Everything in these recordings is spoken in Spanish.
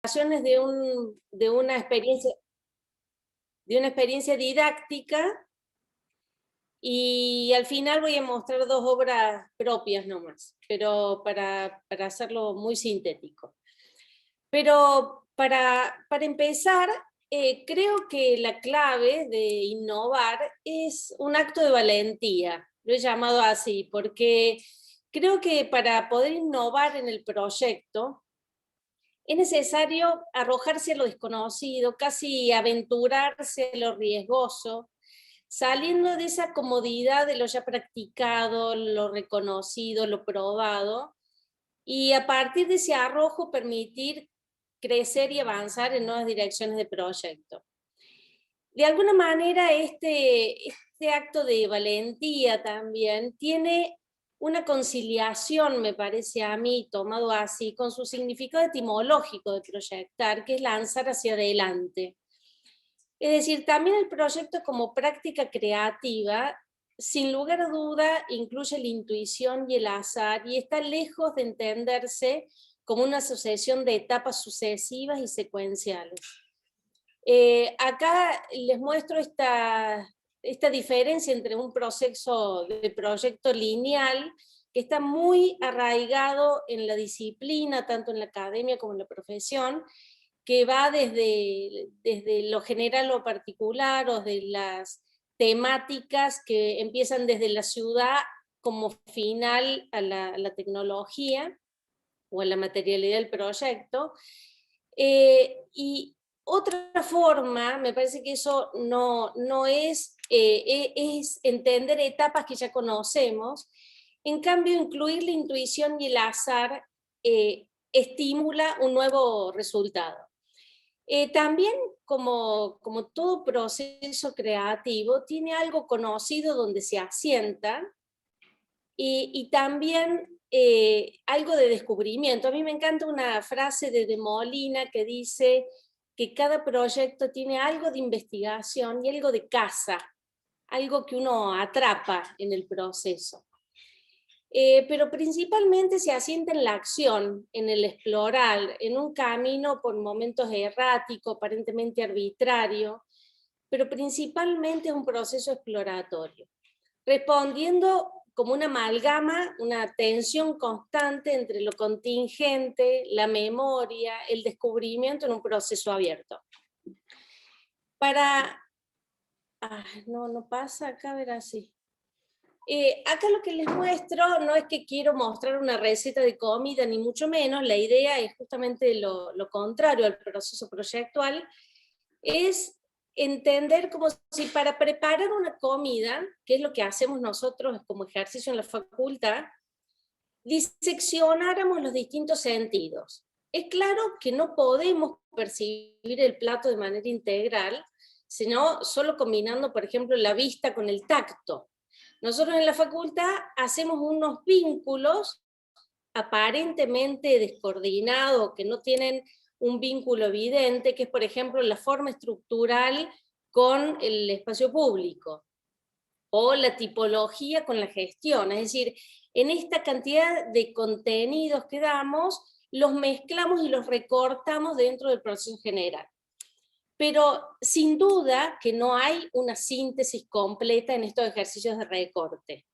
de una experiencia didáctica, y al final voy a mostrar 2 obras propias nomás, pero para hacerlo muy sintético. Pero para empezar, creo que la clave de innovar es un acto de valentía, lo he llamado así, porque creo que para poder innovar en el proyecto, es necesario arrojarse a lo desconocido, casi aventurarse a lo riesgoso, saliendo de esa comodidad de lo ya practicado, lo reconocido, lo probado, y a partir de ese arrojo permitir crecer y avanzar en nuevas direcciones de proyecto. De alguna manera este acto de valentía también tiene una conciliación, me parece a mí, tomado así, con su significado etimológico de proyectar, que es lanzar hacia adelante. Es decir, también el proyecto como práctica creativa, sin lugar a duda, incluye la intuición y el azar, y está lejos de entenderse como una sucesión de etapas sucesivas y secuenciales. Acá les muestro esta diferencia entre un proceso de proyecto lineal, que está muy arraigado en la disciplina, tanto en la academia como en la profesión, que va desde lo general a lo particular, o de las temáticas que empiezan desde la ciudad como final a la tecnología o a la materialidad del proyecto. Y otra forma, me parece que eso no es, es entender etapas que ya conocemos. En cambio, incluir la intuición y el azar estimula un nuevo resultado. También, como todo proceso creativo, tiene algo conocido donde se asienta, y también algo de descubrimiento. A mí me encanta una frase de Molina que dice que cada proyecto tiene algo de investigación y algo de caza, algo que uno atrapa en el proceso. Pero principalmente se asienta en la acción, en el explorar, en un camino por momentos errático, aparentemente arbitrario, pero principalmente es un proceso exploratorio, respondiendo como una amalgama, una tensión constante entre lo contingente, la memoria, el descubrimiento en un proceso abierto. No pasa acá, verás así. Acá lo que les muestro no es que quiero mostrar una receta de comida, ni mucho menos. La idea es justamente lo contrario al proceso proyectual, es entender como si para preparar una comida, que es lo que hacemos nosotros como ejercicio en la facultad, diseccionáramos los distintos sentidos. Es claro que no podemos percibir el plato de manera integral, sino solo combinando, por ejemplo, la vista con el tacto. Nosotros en la facultad hacemos unos vínculos aparentemente descoordinados, que no tienen un vínculo evidente, que es, por ejemplo, la forma estructural con el espacio público, o la tipología con la gestión. Es decir, en esta cantidad de contenidos que damos, los mezclamos y los recortamos dentro del proceso general. Pero sin duda que no hay una síntesis completa en estos ejercicios de recorte.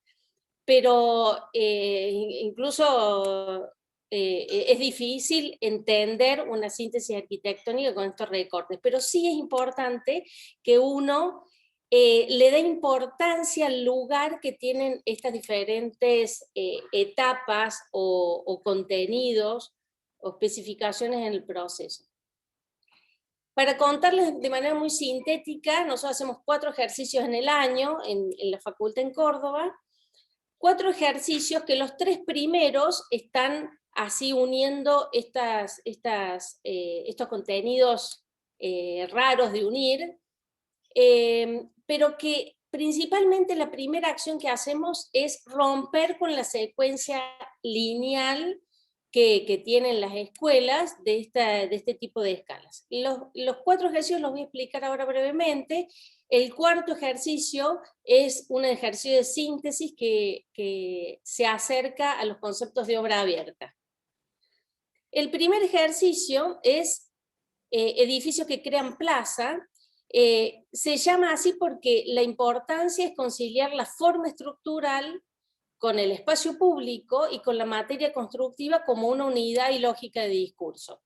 Pero incluso es difícil entender una síntesis arquitectónica con estos recortes, pero sí es importante que uno le dé importancia al lugar que tienen estas diferentes etapas o contenidos o especificaciones en el proceso. Para contarles de manera muy sintética, nosotros hacemos 4 ejercicios en el año en la facultad en Córdoba, 4 ejercicios que los 3 primeros están así uniendo estos contenidos raros de unir, pero que principalmente la primera acción que hacemos es romper con la secuencia lineal que tienen las escuelas de este tipo de escalas. Los 4 ejercicios los voy a explicar ahora brevemente. El cuarto ejercicio es un ejercicio de síntesis que se acerca a los conceptos de obra abierta. El primer ejercicio es edificios que crean plaza. Se llama así porque la importancia es conciliar la forma estructural con el espacio público y con la materia constructiva como una unidad y lógica de discurso.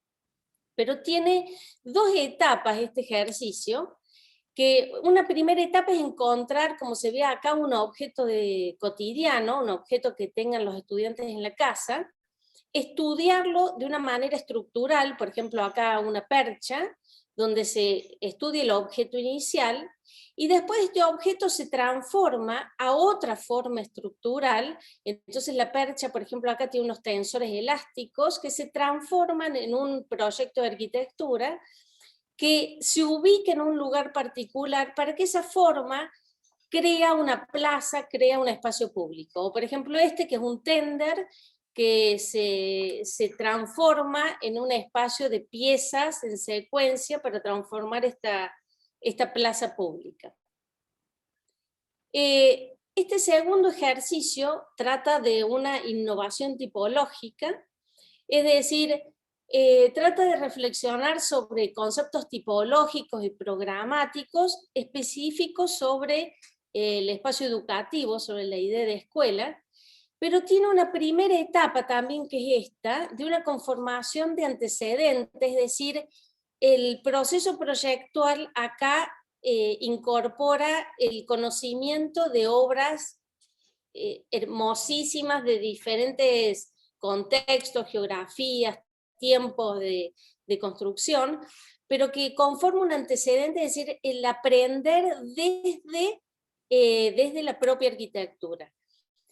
Pero tiene dos etapas este ejercicio, que una primera etapa es encontrar, como se ve acá, un objeto cotidiano, un objeto que tengan los estudiantes en la casa, estudiarlo de una manera estructural, por ejemplo acá una percha, donde se estudia el objeto inicial, y después este objeto se transforma a otra forma estructural. Entonces la percha, por ejemplo, acá tiene unos tensores elásticos que se transforman en un proyecto de arquitectura que se ubica en un lugar particular para que esa forma crea una plaza, crea un espacio público. O por ejemplo este, que es un tender, que se transforma en un espacio de piezas en secuencia para transformar esta plaza pública. Este segundo ejercicio trata de una innovación tipológica, es decir, trata de reflexionar sobre conceptos tipológicos y programáticos específicos sobre el espacio educativo, sobre la idea de escuela, pero tiene una primera etapa también, que es esta, de una conformación de antecedentes, es decir, el proceso proyectual acá incorpora el conocimiento de obras hermosísimas de diferentes contextos, geografías, tiempos de construcción, pero que conforma un antecedente, es decir, el aprender desde la propia arquitectura.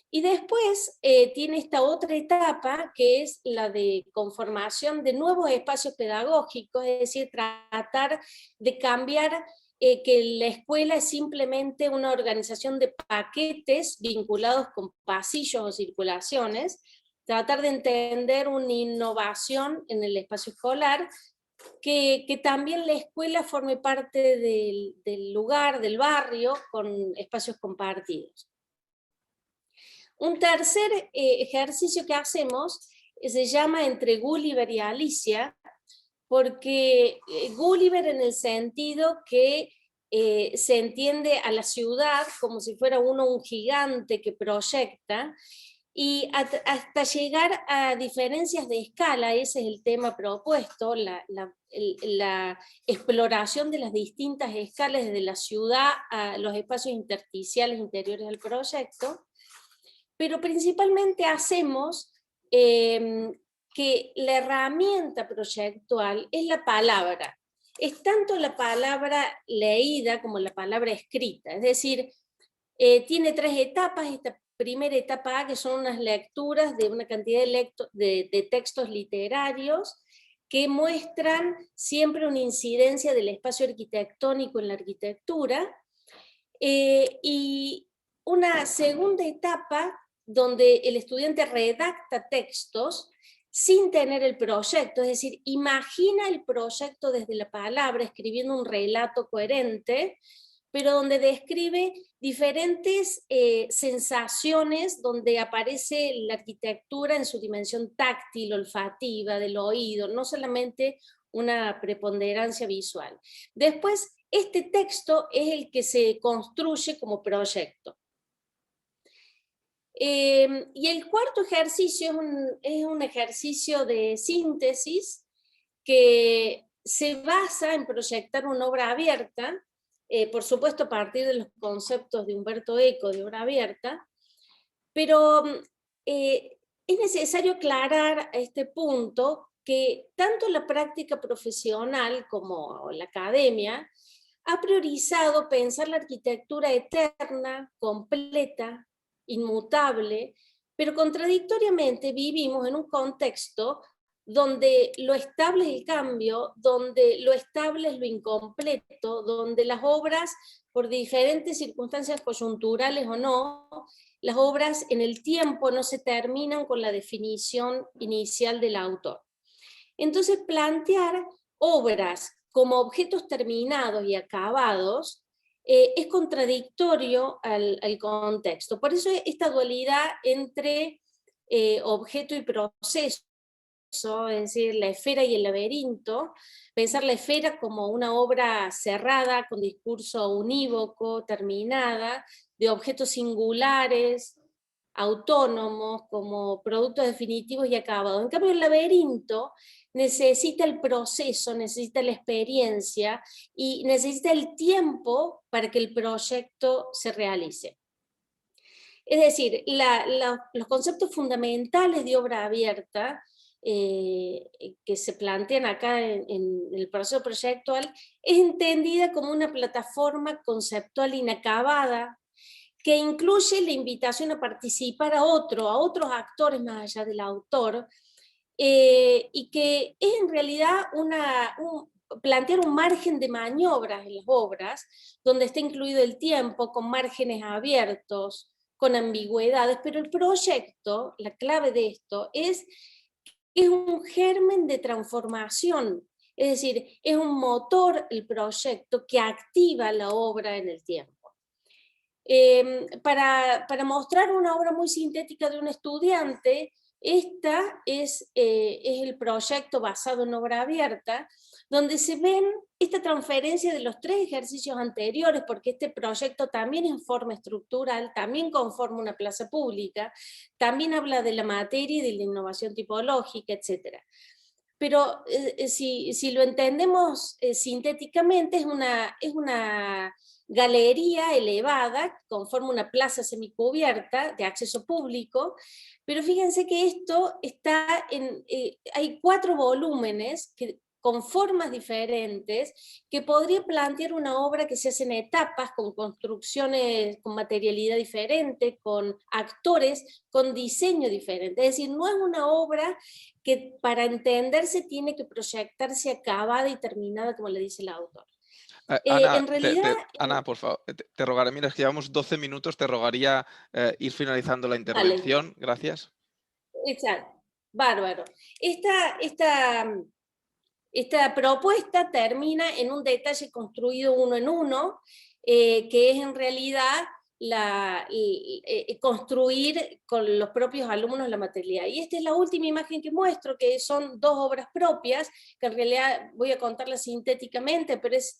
Y después tiene esta otra etapa, que es la de conformación de nuevos espacios pedagógicos, es decir, tratar de cambiar que la escuela es simplemente una organización de paquetes vinculados con pasillos o circulaciones, tratar de entender una innovación en el espacio escolar, que también la escuela forme parte del lugar, del barrio, con espacios compartidos. Un tercer ejercicio que hacemos se llama Entre Gulliver y Alicia, porque Gulliver en el sentido que se entiende a la ciudad como si fuera uno un gigante que proyecta, y hasta llegar a diferencias de escala. Ese es el tema propuesto, la exploración de las distintas escalas desde la ciudad a los espacios intersticiales interiores del proyecto. Pero principalmente hacemos que la herramienta proyectual es la palabra. Es tanto la palabra leída como la palabra escrita. Es decir, tiene tres etapas. Esta primera etapa A, que son unas lecturas de una cantidad de textos literarios que muestran siempre una incidencia del espacio arquitectónico en la arquitectura, y una segunda etapa donde el estudiante redacta textos sin tener el proyecto, es decir, imagina el proyecto desde la palabra, escribiendo un relato coherente, pero donde describe diferentes sensaciones, donde aparece la arquitectura en su dimensión táctil, olfativa, del oído, no solamente una preponderancia visual. Después, este texto es el que se construye como proyecto. Y el cuarto ejercicio es un ejercicio de síntesis que se basa en proyectar una obra abierta, por supuesto a partir de los conceptos de Umberto Eco de obra abierta, pero es necesario aclarar a este punto que tanto la práctica profesional como la academia ha priorizado pensar la arquitectura eterna, completa, inmutable, pero contradictoriamente vivimos en un contexto donde lo estable es el cambio, donde lo estable es lo incompleto, donde las obras, por diferentes circunstancias coyunturales o no, las obras en el tiempo no se terminan con la definición inicial del autor. Entonces, plantear obras como objetos terminados y acabados es contradictorio al contexto. Por eso esta dualidad entre objeto y proceso, proceso, es decir, la esfera y el laberinto, pensar la esfera como una obra cerrada, con discurso unívoco, terminada, de objetos singulares, autónomos, como productos definitivos y acabados. En cambio, el laberinto necesita el proceso, necesita la experiencia y necesita el tiempo para que el proyecto se realice. Es decir, los conceptos fundamentales de obra abierta que se plantean acá en el proceso proyectual es entendida como una plataforma conceptual inacabada que incluye la invitación a participar a otros actores más allá del autor, y que es en realidad plantear un margen de maniobras en las obras, donde está incluido el tiempo, con márgenes abiertos, con ambigüedades, pero el proyecto, la clave de esto, es un germen de transformación, es decir, es un motor el proyecto que activa la obra en el tiempo. Para mostrar una obra muy sintética de un estudiante, esta es el proyecto basado en obra abierta, donde se ven esta transferencia de los 3 ejercicios anteriores, porque este proyecto también es en forma estructural, también conforma una plaza pública, también habla de la materia y de la innovación tipológica, etc. Pero si lo entendemos sintéticamente, es una galería elevada, conforma una plaza semicubierta de acceso público, pero fíjense que esto está hay 4 volúmenes con formas diferentes, que podría plantear una obra que se hace en etapas, con construcciones, con materialidad diferente, con actores, con diseño diferente. Es decir, no es una obra que para entenderse tiene que proyectarse acabada y terminada, como le dice el autor. Ana, En realidad... Ana, por favor, te rogaré, mira, es que llevamos 12 minutos, te rogaría ir finalizando la intervención. Vale. Gracias. Exacto. Bárbaro. Esta propuesta termina en un detalle construido uno en uno, que es en realidad construir con los propios alumnos la materialidad. Y esta es la última imagen que muestro, que son 2 obras propias, que en realidad voy a contarlas sintéticamente, pero es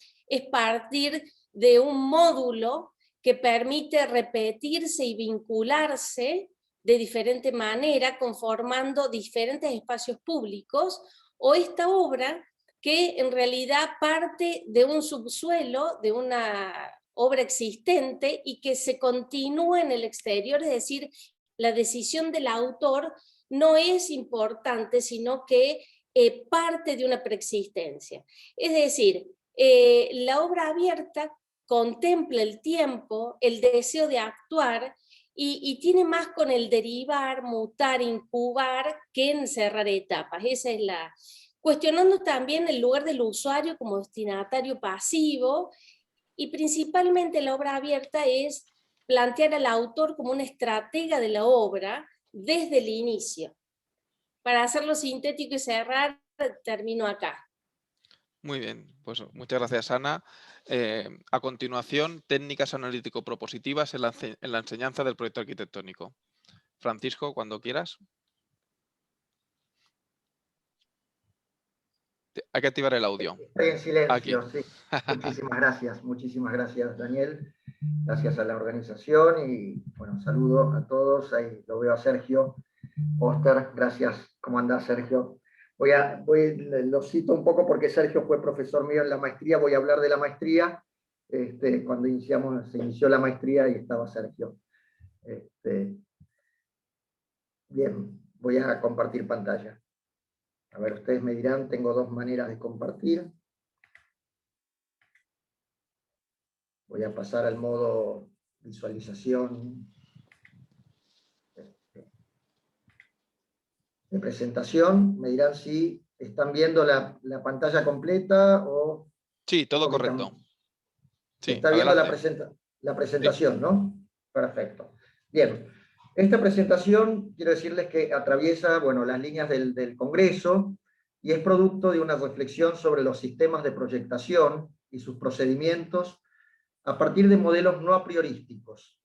partir de un módulo que permite repetirse y vincularse de diferente manera, conformando diferentes espacios públicos, o esta obra que en realidad parte de un subsuelo, de una obra existente y que se continúa en el exterior, es decir, la decisión del autor no es importante, sino que parte de una preexistencia. Es decir, la obra abierta contempla el tiempo, el deseo de actuar, y tiene más con el derivar, mutar, incubar, que en cerrar etapas. Esa es cuestionando también el lugar del usuario como destinatario pasivo, y principalmente la obra abierta es plantear al autor como un estratega de la obra desde el inicio. Para hacerlo sintético y cerrar, termino acá. Muy bien, pues muchas gracias, Ana. A continuación, técnicas analítico-propositivas en la enseñanza del proyecto arquitectónico. Francisco, cuando quieras. Hay que activar el audio. Estoy en silencio, Aquí. sí. Muchísimas gracias, Daniel. Gracias a la organización y, bueno, saludo a todos. Ahí lo veo a Sergio Oster. Gracias. ¿Cómo andás, Sergio? Lo cito un poco porque Sergio fue profesor mío en la maestría. Voy a hablar de la maestría. Cuando se inició la maestría y estaba Sergio. Bien, voy a compartir pantalla. A ver, ustedes me dirán, tengo 2 maneras de compartir. Voy a pasar al modo visualización de presentación. Me dirán si están viendo la pantalla completa o... Sí, todo correcto. Sí, está viendo la presentación, sí. ¿No? Perfecto. Bien. Esta presentación, quiero decirles que atraviesa, bueno, las líneas del Congreso y es producto de una reflexión sobre los sistemas de proyectación y sus procedimientos a partir de modelos no apriorísticos.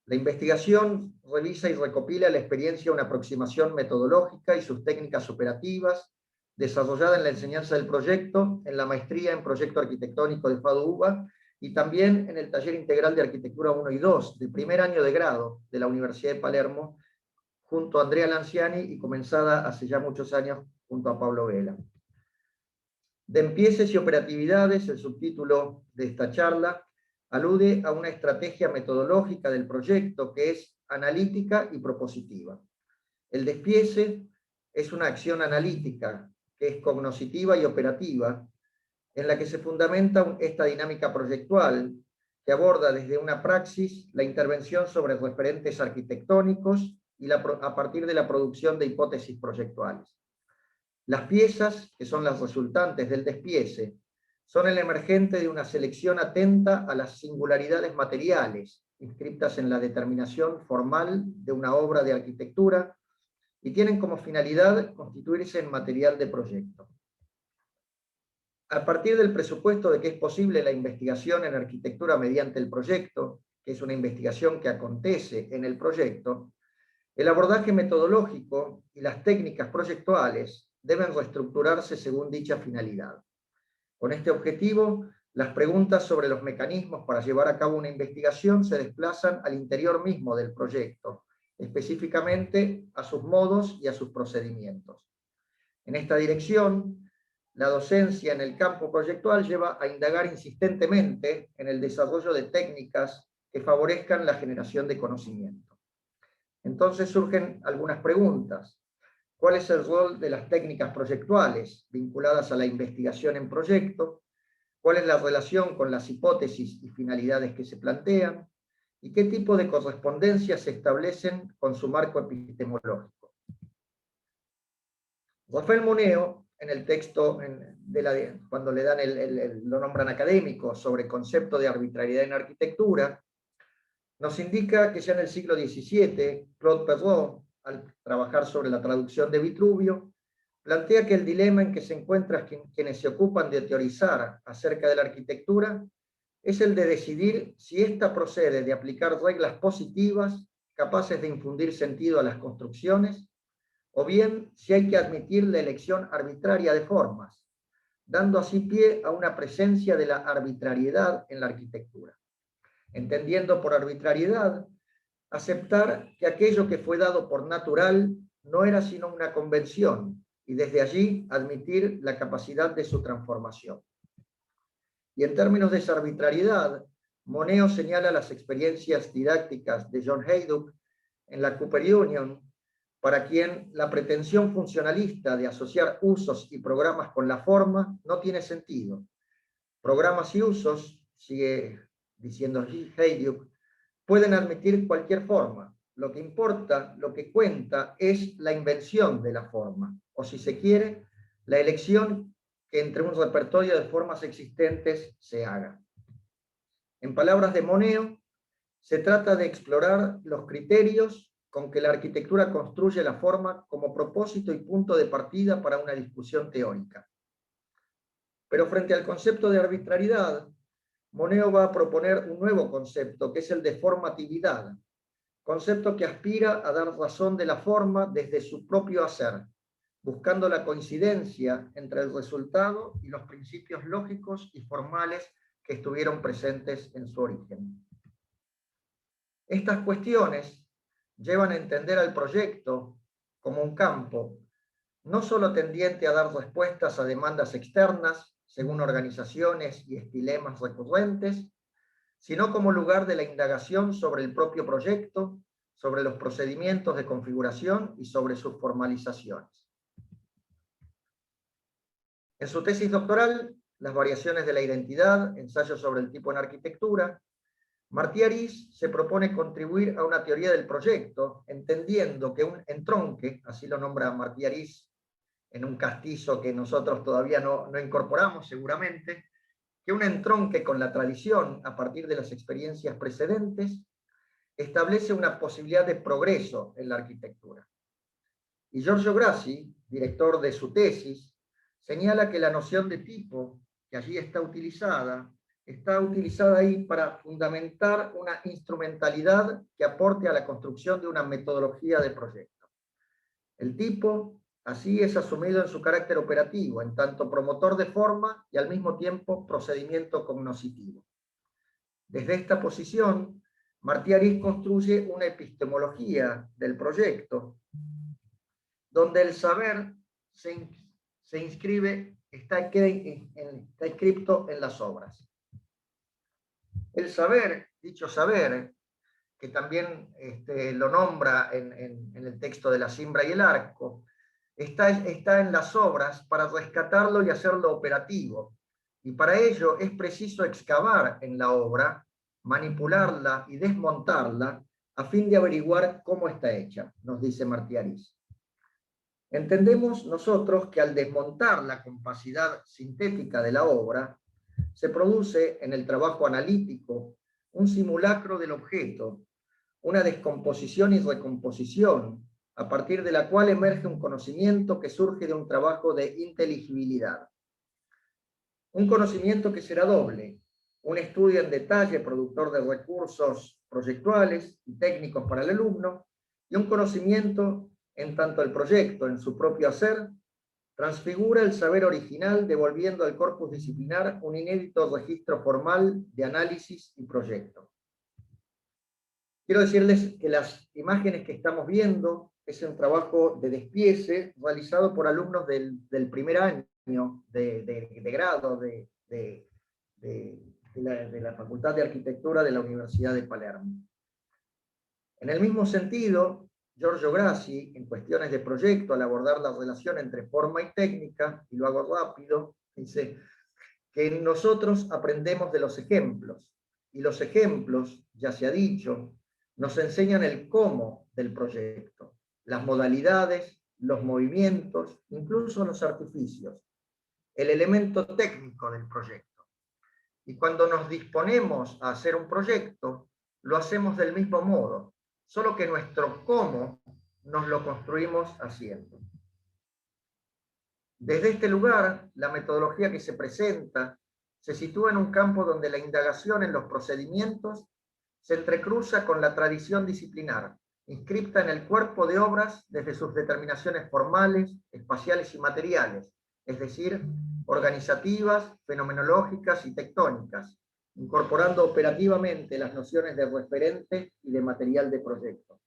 La investigación revisa y recopila la experiencia de una aproximación metodológica y sus técnicas operativas, desarrollada en la enseñanza del proyecto, en la maestría en proyecto arquitectónico de FADU-UBA, y también en el taller integral de arquitectura 1 y 2, del primer año de grado de la Universidad de Palermo, junto a Andrea Lanciani, y comenzada hace ya muchos años junto a Pablo Vela. De empieces y operatividades, el subtítulo de esta charla, alude a una estrategia metodológica del proyecto que es analítica y propositiva. El despiece es una acción analítica que es cognoscitiva y operativa, en la que se fundamenta esta dinámica proyectual que aborda desde una praxis la intervención sobre referentes arquitectónicos y a partir de la producción de hipótesis proyectuales. Las piezas, que son las resultantes del despiece, son el emergente de una selección atenta a las singularidades materiales, inscritas en la determinación formal de una obra de arquitectura, y tienen como finalidad constituirse en material de proyecto. A partir del presupuesto de que es posible la investigación en arquitectura mediante el proyecto, que es una investigación que acontece en el proyecto, el abordaje metodológico y las técnicas proyectuales deben reestructurarse según dicha finalidad. Con este objetivo, las preguntas sobre los mecanismos para llevar a cabo una investigación se desplazan al interior mismo del proyecto, específicamente a sus modos y a sus procedimientos. En esta dirección, la docencia en el campo proyectual lleva a indagar insistentemente en el desarrollo de técnicas que favorezcan la generación de conocimiento. Entonces surgen algunas preguntas. ¿Cuál es el rol de las técnicas proyectuales vinculadas a la investigación en proyecto? ¿Cuál es la relación con las hipótesis y finalidades que se plantean? ¿Y qué tipo de correspondencias se establecen con su marco epistemológico? Rafael Moneo, en el texto, cuando le dan lo nombran académico sobre concepto de arbitrariedad en arquitectura, nos indica que ya en el siglo XVII, Claude Perrault, al trabajar sobre la traducción de Vitruvio, plantea que el dilema en que se encuentran quienes se ocupan de teorizar acerca de la arquitectura es el de decidir si ésta procede de aplicar reglas positivas capaces de infundir sentido a las construcciones, o bien si hay que admitir la elección arbitraria de formas, dando así pie a una presencia de la arbitrariedad en la arquitectura. Entendiendo por arbitrariedad, aceptar que aquello que fue dado por natural no era sino una convención, y desde allí admitir la capacidad de su transformación. Y en términos de esa arbitrariedad, Moneo señala las experiencias didácticas de John Haydock en la Cooper Union, para quien la pretensión funcionalista de asociar usos y programas con la forma no tiene sentido. Programas y usos, sigue diciendo Haydock, pueden admitir cualquier forma. Lo que importa, lo que cuenta, es la invención de la forma, o si se quiere, la elección que entre un repertorio de formas existentes se haga. En palabras de Moneo, se trata de explorar los criterios con que la arquitectura construye la forma como propósito y punto de partida para una discusión teórica. Pero frente al concepto de arbitrariedad, Moneo va a proponer un nuevo concepto, que es el de formatividad, concepto que aspira a dar razón de la forma desde su propio hacer, buscando la coincidencia entre el resultado y los principios lógicos y formales que estuvieron presentes en su origen. Estas cuestiones llevan a entender al proyecto como un campo, no solo tendiente a dar respuestas a demandas externas, según organizaciones y estilemas recurrentes, sino como lugar de la indagación sobre el propio proyecto, sobre los procedimientos de configuración y sobre sus formalizaciones. En su tesis doctoral, Las variaciones de la identidad, ensayo sobre el tipo en arquitectura, Martí Arís se propone contribuir a una teoría del proyecto, entendiendo que un entronque, así lo nombra Martí Arís, en un castizo que nosotros todavía no incorporamos seguramente, que un entronque con la tradición a partir de las experiencias precedentes establece una posibilidad de progreso en la arquitectura. Y Giorgio Grassi, director de su tesis, señala que la noción de tipo que allí está utilizada está utilizada ahí para fundamentar una instrumentalidad que aporte a la construcción de una metodología de proyecto. El tipo, así, es asumido en su carácter operativo, en tanto promotor de forma y al mismo tiempo procedimiento cognoscitivo. Desde esta posición, Martí Arís construye una epistemología del proyecto, donde el saber se inscribe, está inscripto en las obras. El saber, dicho saber, que también lo nombra en el texto de la Cimbra y el Arco, está en las obras para rescatarlo y hacerlo operativo. Y para ello es preciso excavar en la obra, manipularla y desmontarla a fin de averiguar cómo está hecha, nos dice Martí Arís. Entendemos nosotros que al desmontar la capacidad sintética de la obra, se produce en el trabajo analítico un simulacro del objeto, una descomposición y recomposición, a partir de la cual emerge un conocimiento que surge de un trabajo de inteligibilidad. Un conocimiento que será doble, un estudio en detalle productor de recursos proyectuales y técnicos para el alumno, y un conocimiento en tanto el proyecto en su propio hacer transfigura el saber original, devolviendo al corpus disciplinar un inédito registro formal de análisis y proyecto. Quiero decirles que las imágenes que estamos viendo es un trabajo de despiece realizado por alumnos del primer año de grado de la Facultad de Arquitectura de la Universidad de Palermo. En el mismo sentido, Giorgio Grassi, en cuestiones de proyecto, al abordar la relación entre forma y técnica, y lo hago rápido, dice que nosotros aprendemos de los ejemplos, y los ejemplos, ya se ha dicho, nos enseñan el cómo del proyecto, las modalidades, los movimientos, incluso los artificios, el elemento técnico del proyecto. Y cuando nos disponemos a hacer un proyecto, lo hacemos del mismo modo, solo que nuestro cómo nos lo construimos haciendo. Desde este lugar, la metodología que se presenta se sitúa en un campo donde la indagación en los procedimientos se entrecruza con la tradición disciplinar, inscripta en el cuerpo de obras desde sus determinaciones formales, espaciales y materiales, es decir, organizativas, fenomenológicas y tectónicas, incorporando operativamente las nociones de referente y de material de proyecto.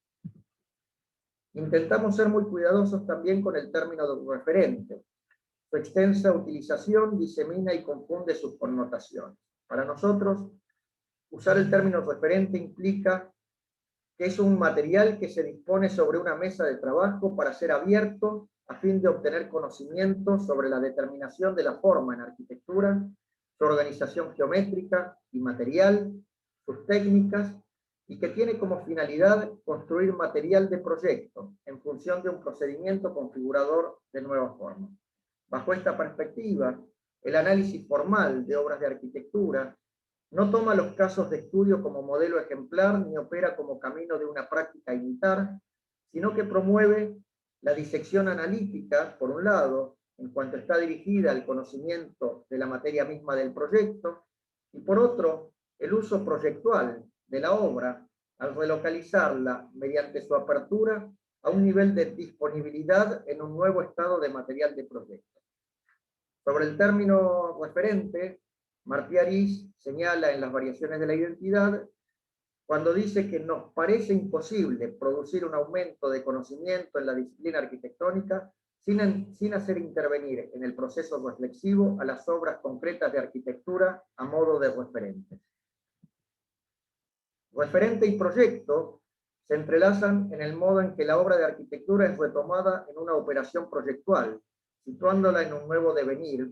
Intentamos ser muy cuidadosos también con el término de referente. Su extensa utilización disemina y confunde sus connotaciones. Para nosotros, usar el término referente implica que es un material que se dispone sobre una mesa de trabajo para ser abierto a fin de obtener conocimiento sobre la determinación de la forma en arquitectura, su organización geométrica y material, sus técnicas, y que tiene como finalidad construir material de proyecto en función de un procedimiento configurador de nueva forma. Bajo esta perspectiva, el análisis formal de obras de arquitectura no toma los casos de estudio como modelo ejemplar ni opera como camino de una práctica a imitar, sino que promueve la disección analítica, por un lado, en cuanto está dirigida al conocimiento de la materia misma del proyecto, y por otro, el uso proyectual de la obra al relocalizarla mediante su apertura a un nivel de disponibilidad en un nuevo estado de material de proyecto. Sobre el término referente, Martí Arís señala en las variaciones de la identidad cuando dice que nos parece imposible producir un aumento de conocimiento en la disciplina arquitectónica sin hacer intervenir en el proceso reflexivo a las obras concretas de arquitectura a modo de referentes. Referente y proyecto se entrelazan en el modo en que la obra de arquitectura es retomada en una operación proyectual, situándola en un nuevo devenir,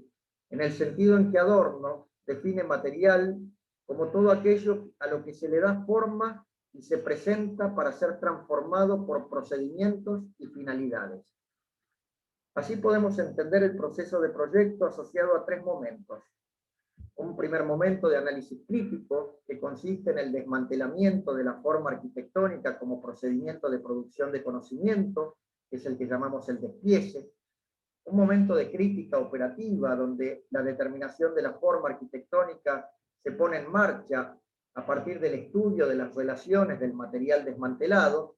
en el sentido en que Adorno define material como todo aquello a lo que se le da forma y se presenta para ser transformado por procedimientos y finalidades. Así podemos entender el proceso de proyecto asociado a tres momentos. Un primer momento de análisis crítico, que consiste en el desmantelamiento de la forma arquitectónica como procedimiento de producción de conocimiento, que es el que llamamos el despiece. Un momento de crítica operativa, donde la determinación de la forma arquitectónica se pone en marcha a partir del estudio de las relaciones del material desmantelado,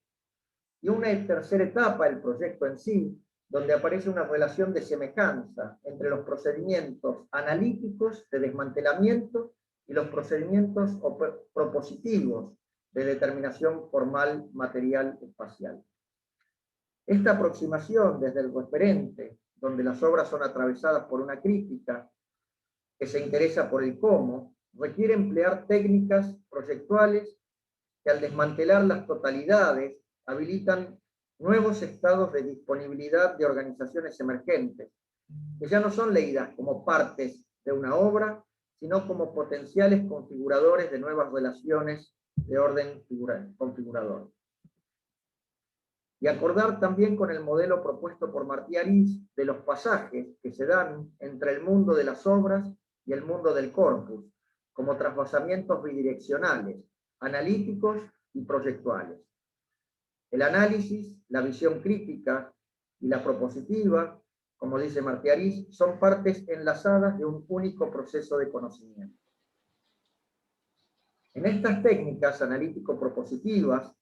y una tercera etapa, el proyecto en sí, donde aparece una relación de semejanza entre los procedimientos analíticos de desmantelamiento y los procedimientos propositivos de determinación formal material espacial. Esta aproximación desde el referente, donde las obras son atravesadas por una crítica que se interesa por el cómo, requiere emplear técnicas proyectuales que al desmantelar las totalidades habilitan nuevos estados de disponibilidad de organizaciones emergentes, que ya no son leídas como partes de una obra, sino como potenciales configuradores de nuevas relaciones de orden configurador. Y acordar también con el modelo propuesto por Martí Arís de los pasajes que se dan entre el mundo de las obras y el mundo del corpus, como trasvasamientos bidireccionales, analíticos y proyectuales. El análisis, la visión crítica y la propositiva, como dice Martí Arís, son partes enlazadas de un único proceso de conocimiento. En estas técnicas analítico-propositivas,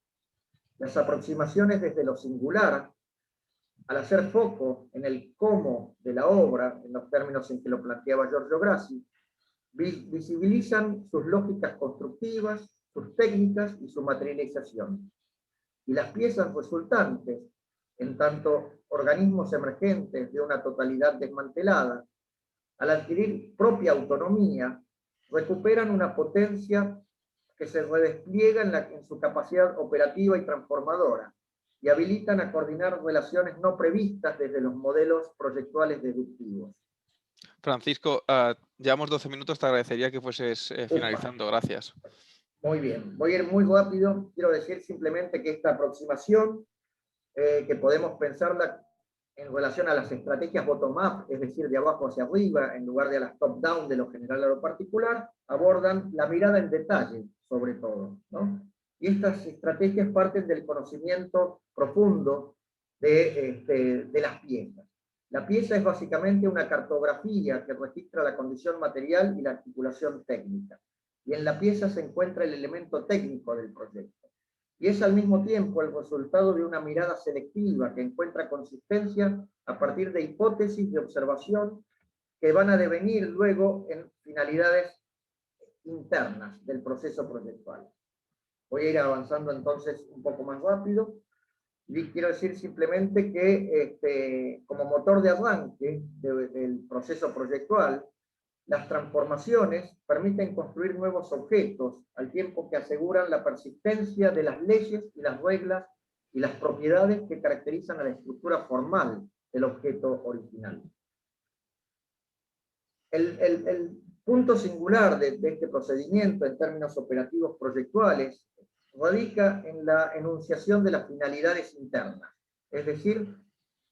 las aproximaciones desde lo singular, al hacer foco en el cómo de la obra, en los términos en que lo planteaba Giorgio Grassi, visibilizan sus lógicas constructivas, sus técnicas y su materialización. Y las piezas resultantes, en tanto organismos emergentes de una totalidad desmantelada, al adquirir propia autonomía, recuperan una potencia que se redespliega en su capacidad operativa y transformadora, y habilitan a coordinar relaciones no previstas desde los modelos proyectuales deductivos. Francisco, llevamos 12 minutos, te agradecería que fueses finalizando. Gracias. Muy bien, voy a ir muy rápido. Quiero decir simplemente que esta aproximación, que podemos pensarla en relación a las estrategias bottom-up, es decir, de abajo hacia arriba, en lugar de a las top-down de lo general a lo particular, abordan la mirada en detalle, sobre todo, ¿no? Y estas estrategias parten del conocimiento profundo de las piezas. La pieza es básicamente una cartografía que registra la condición material y la articulación técnica. Y en la pieza se encuentra el elemento técnico del proyecto. Y es al mismo tiempo el resultado de una mirada selectiva que encuentra consistencia a partir de hipótesis de observación que van a devenir luego en finalidades internas del proceso proyectual. Voy a ir avanzando entonces un poco más rápido. Y quiero decir simplemente que como motor de arranque del proceso proyectual, las transformaciones permiten construir nuevos objetos, al tiempo que aseguran la persistencia de las leyes y las reglas y las propiedades que caracterizan a la estructura formal del objeto original. El punto singular de este procedimiento en términos operativos proyectuales radica en la enunciación de las finalidades internas, es decir,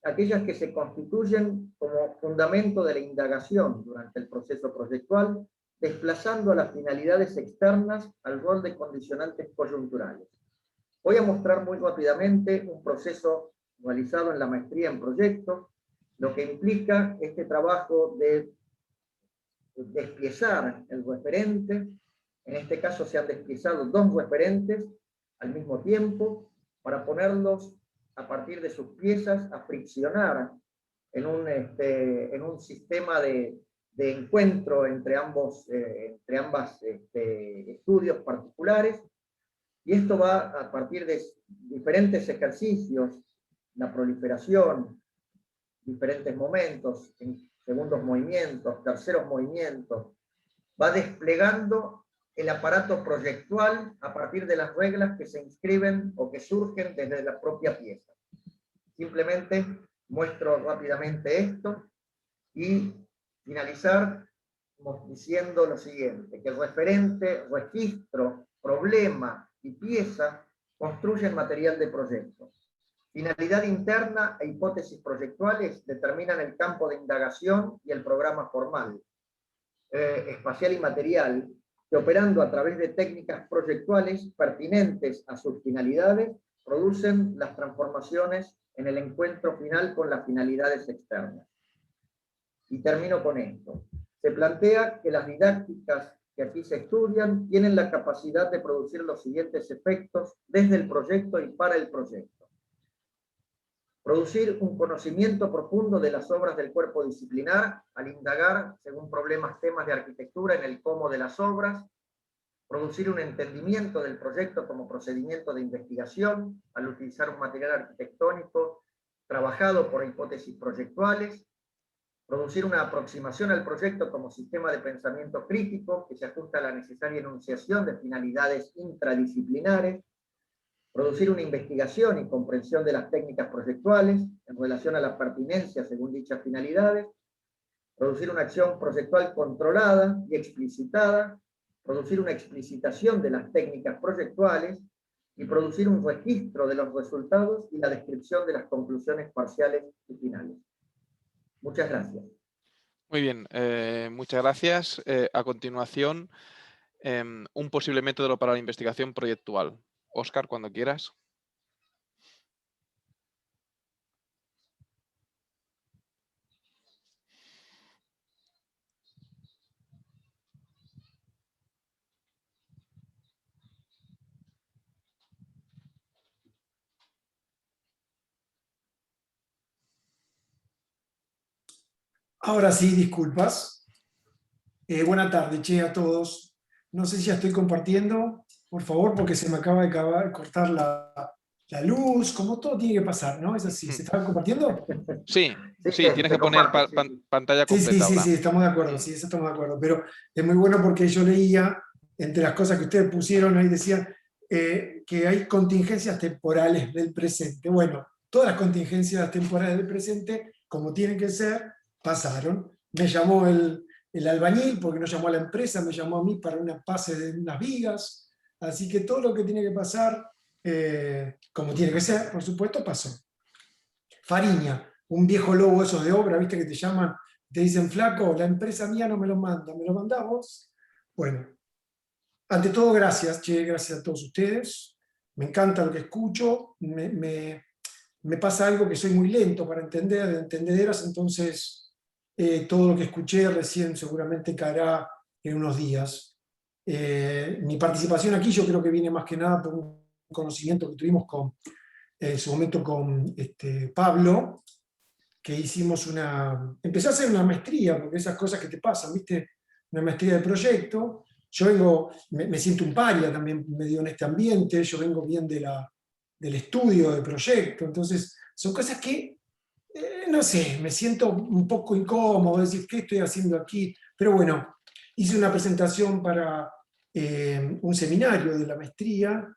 aquellas que se constituyen como fundamento de la indagación durante el proceso proyectual, desplazando a las finalidades externas al rol de condicionantes coyunturales. Voy a mostrar muy rápidamente un proceso realizado en la maestría en proyectos, lo que implica este trabajo de despiezar el referente. En este caso se han despiezado dos referentes al mismo tiempo para ponerlos a partir de sus piezas a friccionar en un sistema de encuentro entre ambos estudios particulares, y esto va a partir de diferentes ejercicios, la proliferación, diferentes momentos, segundos movimientos, terceros movimientos, va desplegando el aparato proyectual a partir de las reglas que se inscriben o que surgen desde la propia pieza. Simplemente muestro rápidamente esto y finalizar diciendo lo siguiente, que el referente, registro, problema y pieza construyen material de proyecto. Finalidad interna e hipótesis proyectuales determinan el campo de indagación y el programa formal, espacial y material, que operando a través de técnicas proyectuales pertinentes a sus finalidades, producen las transformaciones en el encuentro final con las finalidades externas. Y termino con esto. Se plantea que las didácticas que aquí se estudian tienen la capacidad de producir los siguientes efectos desde el proyecto y para el proyecto. Producir un conocimiento profundo de las obras del cuerpo disciplinar al indagar, según temas de arquitectura, en el cómo de las obras. Producir un entendimiento del proyecto como procedimiento de investigación al utilizar un material arquitectónico trabajado por hipótesis proyectuales. Producir una aproximación al proyecto como sistema de pensamiento crítico que se ajusta a la necesaria enunciación de finalidades intradisciplinares. Producir una investigación y comprensión de las técnicas proyectuales en relación a la pertinencia según dichas finalidades. Producir una acción proyectual controlada y explicitada. Producir una explicitación de las técnicas proyectuales y producir un registro de los resultados y la descripción de las conclusiones parciales y finales. Muchas gracias. Muy bien, muchas gracias. A continuación, un posible método para la investigación proyectual. Óscar, cuando quieras. Ahora sí, disculpas. Buena tarde, che, a todos. No sé si ya estoy compartiendo, por favor, porque se me acaba de cortar la luz, como todo tiene que pasar, ¿no? Es así. ¿Se está compartiendo? Sí, Sí, tienes que poner pantalla completa ahora. Sí, estamos de acuerdo, sí, eso estamos de acuerdo. Pero es muy bueno porque yo leía, entre las cosas que ustedes pusieron ahí, decían que hay contingencias temporales del presente. Bueno, todas las contingencias temporales del presente, como tienen que ser, pasaron. Me llamó el albañil, porque no llamó a la empresa, me llamó a mí para una pase de unas vigas. Así que todo lo que tiene que pasar, como tiene que ser, por supuesto, pasó. Fariña, un viejo lobo esos de obra, viste que te llaman, te dicen, flaco, la empresa mía no me lo manda, ¿me lo mandás vos? Bueno, ante todo, gracias, che, gracias a todos ustedes. Me encanta lo que escucho, me pasa algo que soy muy lento para entender, de entendederas, entonces todo lo que escuché recién seguramente caerá en unos días. Mi participación aquí yo creo que viene más que nada por un conocimiento que tuvimos en su momento con Pablo, que empecé a hacer una maestría, porque esas cosas que te pasan, ¿viste? Una maestría de proyecto. Yo vengo, me siento un paria también medio en este ambiente, yo vengo bien del estudio de proyecto, entonces son cosas que, no sé, me siento un poco incómodo, decir, ¿qué estoy haciendo aquí? Pero bueno, hice una presentación para un seminario de la maestría,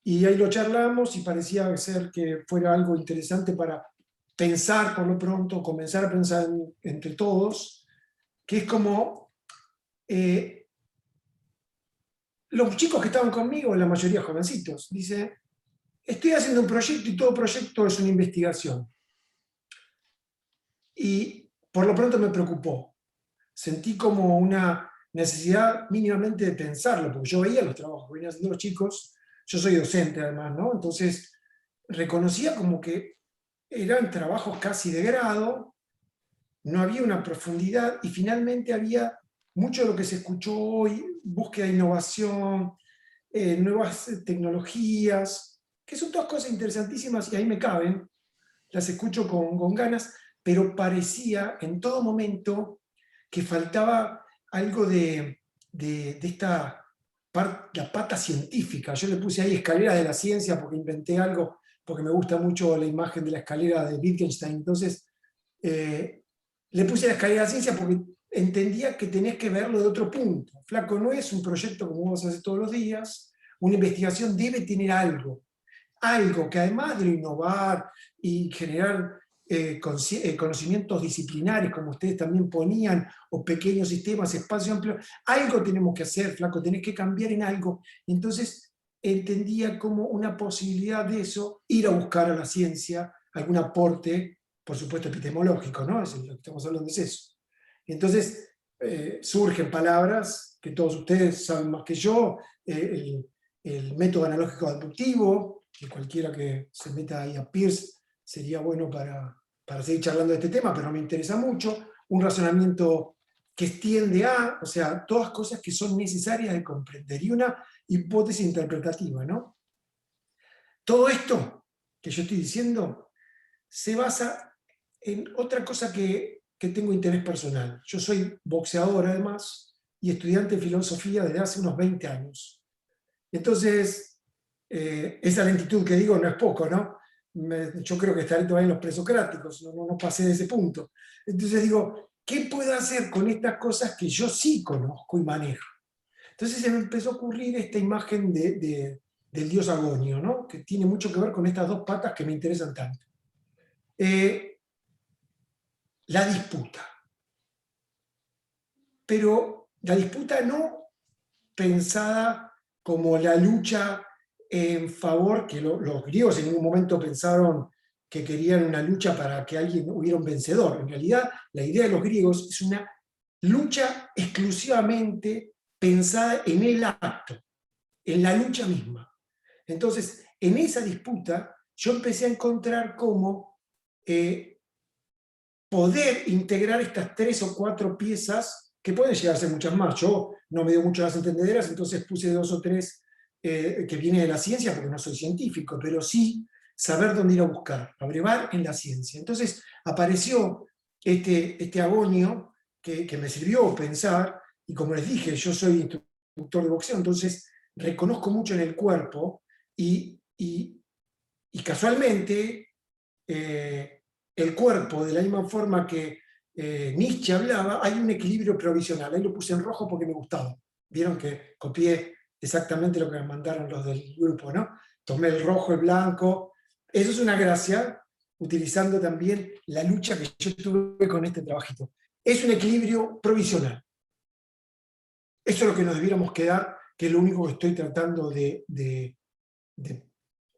y ahí lo charlamos y parecía ser que fuera algo interesante para pensar por lo pronto, comenzar a pensar entre todos, que es como los chicos que estaban conmigo, la mayoría jovencitos, dice, estoy haciendo un proyecto y todo proyecto es una investigación. Y por lo pronto me preocupó. Sentí como una necesidad mínimamente de pensarlo, porque yo veía los trabajos que venían haciendo los chicos, yo soy docente además, ¿no? Entonces reconocía como que eran trabajos casi de grado, no había una profundidad y finalmente había mucho de lo que se escuchó hoy, búsqueda de innovación, nuevas tecnologías, que son todas cosas interesantísimas y ahí me caben, las escucho con ganas, pero parecía en todo momento que faltaba algo de esta la pata científica. Yo le puse ahí escalera de la ciencia porque inventé algo, porque me gusta mucho la imagen de la escalera de Wittgenstein. Entonces, le puse la escalera de la ciencia porque entendía que tenés que verlo de otro punto. Flaco, no es un proyecto como vos haces todos los días, una investigación debe tener algo que además de innovar y generar conocimientos disciplinares, como ustedes también ponían, o pequeños sistemas, espacio amplio, algo tenemos que hacer, flaco, tenés que cambiar en algo. Entonces entendía como una posibilidad de eso, ir a buscar a la ciencia algún aporte, por supuesto epistemológico, ¿no? Lo que estamos hablando es eso. Entonces surgen palabras que todos ustedes saben más que yo, el método analógico abductivo, que cualquiera que se meta ahí a Peirce sería bueno para seguir charlando de este tema, pero me interesa mucho, un razonamiento que extiende a, o sea, todas cosas que son necesarias de comprender, y una hipótesis interpretativa, ¿no? Todo esto que yo estoy diciendo se basa en otra cosa que tengo interés personal. Yo soy boxeador además y estudiante de filosofía desde hace unos 20 años. Entonces, esa lentitud que digo no es poco, ¿no? Yo creo que estaré todavía en los presocráticos, no pasé de ese punto. Entonces digo, ¿qué puedo hacer con estas cosas que yo sí conozco y manejo? Entonces se me empezó a ocurrir esta imagen del dios Agonio, ¿no? Que tiene mucho que ver con estas dos patas que me interesan tanto. La disputa. Pero la disputa no pensada como la lucha en favor, que los griegos en ningún momento pensaron que querían una lucha para que alguien hubiera un vencedor. En realidad, la idea de los griegos es una lucha exclusivamente pensada en el acto, en la lucha misma. Entonces, en esa disputa, yo empecé a encontrar cómo poder integrar estas 3 o 4 piezas, que pueden llegar a ser muchas más. Yo no me dio mucho las entendederas, entonces puse 2 o 3 que vienen de la ciencia, porque no soy científico, pero sí saber dónde ir a buscar, abrevar en la ciencia. Entonces apareció este Agonio que me sirvió pensar, y como les dije, yo soy instructor de boxeo, entonces reconozco mucho en el cuerpo, y casualmente el cuerpo, de la misma forma que Nietzsche hablaba, hay un equilibrio provisional. Ahí lo puse en rojo porque me gustaba. Vieron que copié exactamente lo que me mandaron los del grupo, ¿no? Tomé el rojo, el blanco. Eso es una gracia, utilizando también la lucha que yo tuve con este trabajito. Es un equilibrio provisional. Eso es lo que nos debiéramos quedar, que es lo único que estoy tratando de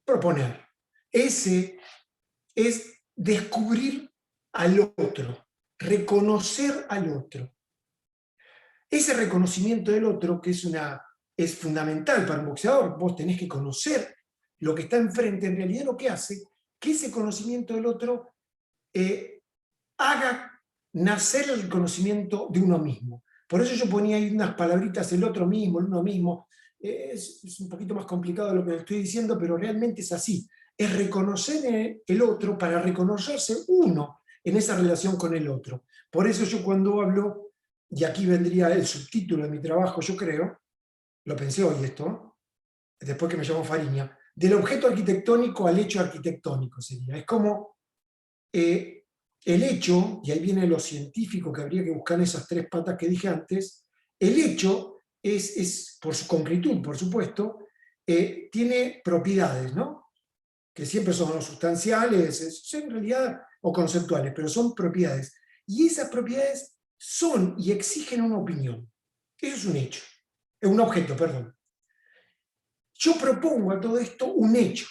proponer. Ese es descubrir al otro, reconocer al otro. Ese reconocimiento del otro, que es fundamental para un boxeador, vos tenés que conocer lo que está enfrente, en realidad lo que hace que ese conocimiento del otro haga nacer el conocimiento de uno mismo. Por eso yo ponía ahí unas palabritas, el otro mismo, el uno mismo. Es un poquito más complicado de lo que estoy diciendo, pero realmente es así. Es reconocer el otro para reconocerse uno en esa relación con el otro. Por eso yo cuando hablo, y aquí vendría el subtítulo de mi trabajo, yo creo, lo pensé hoy esto, después que me llamó Fariña, del objeto arquitectónico al hecho arquitectónico sería. Es como el hecho, y ahí viene lo científico que habría que buscar en esas 3 patas que dije antes, el hecho es por su concretud, por supuesto, tiene propiedades, ¿no? Que siempre son sustanciales, en realidad, o conceptuales, pero son propiedades. Y esas propiedades son y exigen una opinión. Eso es un hecho. Es un objeto, perdón. Yo propongo a todo esto un hecho,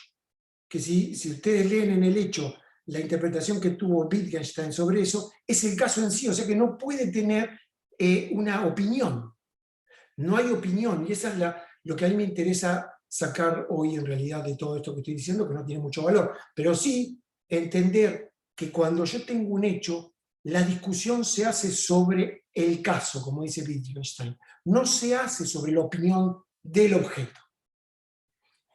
que si ustedes leen en el hecho la interpretación que tuvo Wittgenstein sobre eso, es el caso en sí, o sea que no puede tener una opinión. No hay opinión, y eso es lo que a mí me interesa sacar hoy en realidad de todo esto que estoy diciendo, que no tiene mucho valor, pero sí entender que cuando yo tengo un hecho, la discusión se hace sobre el caso, como dice Wittgenstein, no se hace sobre la opinión del objeto.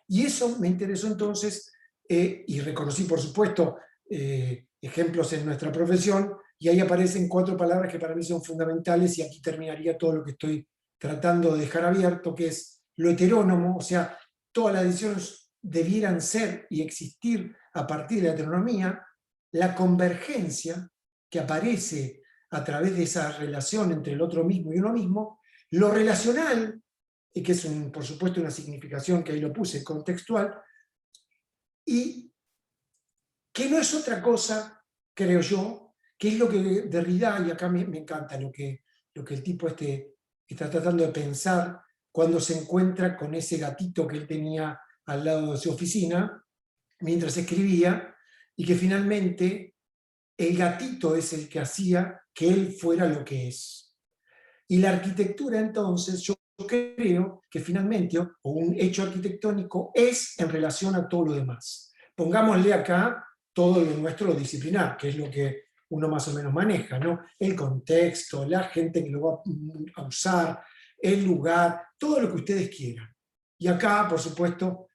Y eso me interesó entonces, y reconocí por supuesto ejemplos en nuestra profesión, y ahí aparecen 4 palabras que para mí son fundamentales, y aquí terminaría todo lo que estoy tratando de dejar abierto, que es lo heterónomo, o sea, todas las decisiones debieran ser y existir a partir de la heteronomía, la convergencia que aparece a través de esa relación entre el otro mismo y uno mismo, lo relacional, y que es por supuesto una significación que ahí lo puse contextual, y que no es otra cosa, creo yo, que es lo que Derrida, y acá me encanta lo que el tipo está tratando de pensar cuando se encuentra con ese gatito que él tenía al lado de su oficina, mientras escribía, y que finalmente el gatito es el que hacía que él fuera lo que es. Y la arquitectura entonces, yo creo que finalmente, o un hecho arquitectónico, es en relación a todo lo demás. Pongámosle acá todo lo nuestro, lo disciplinar, que es lo que uno más o menos maneja, ¿no? El contexto, la gente que lo va a usar, el lugar, todo lo que ustedes quieran. Y acá, por supuesto,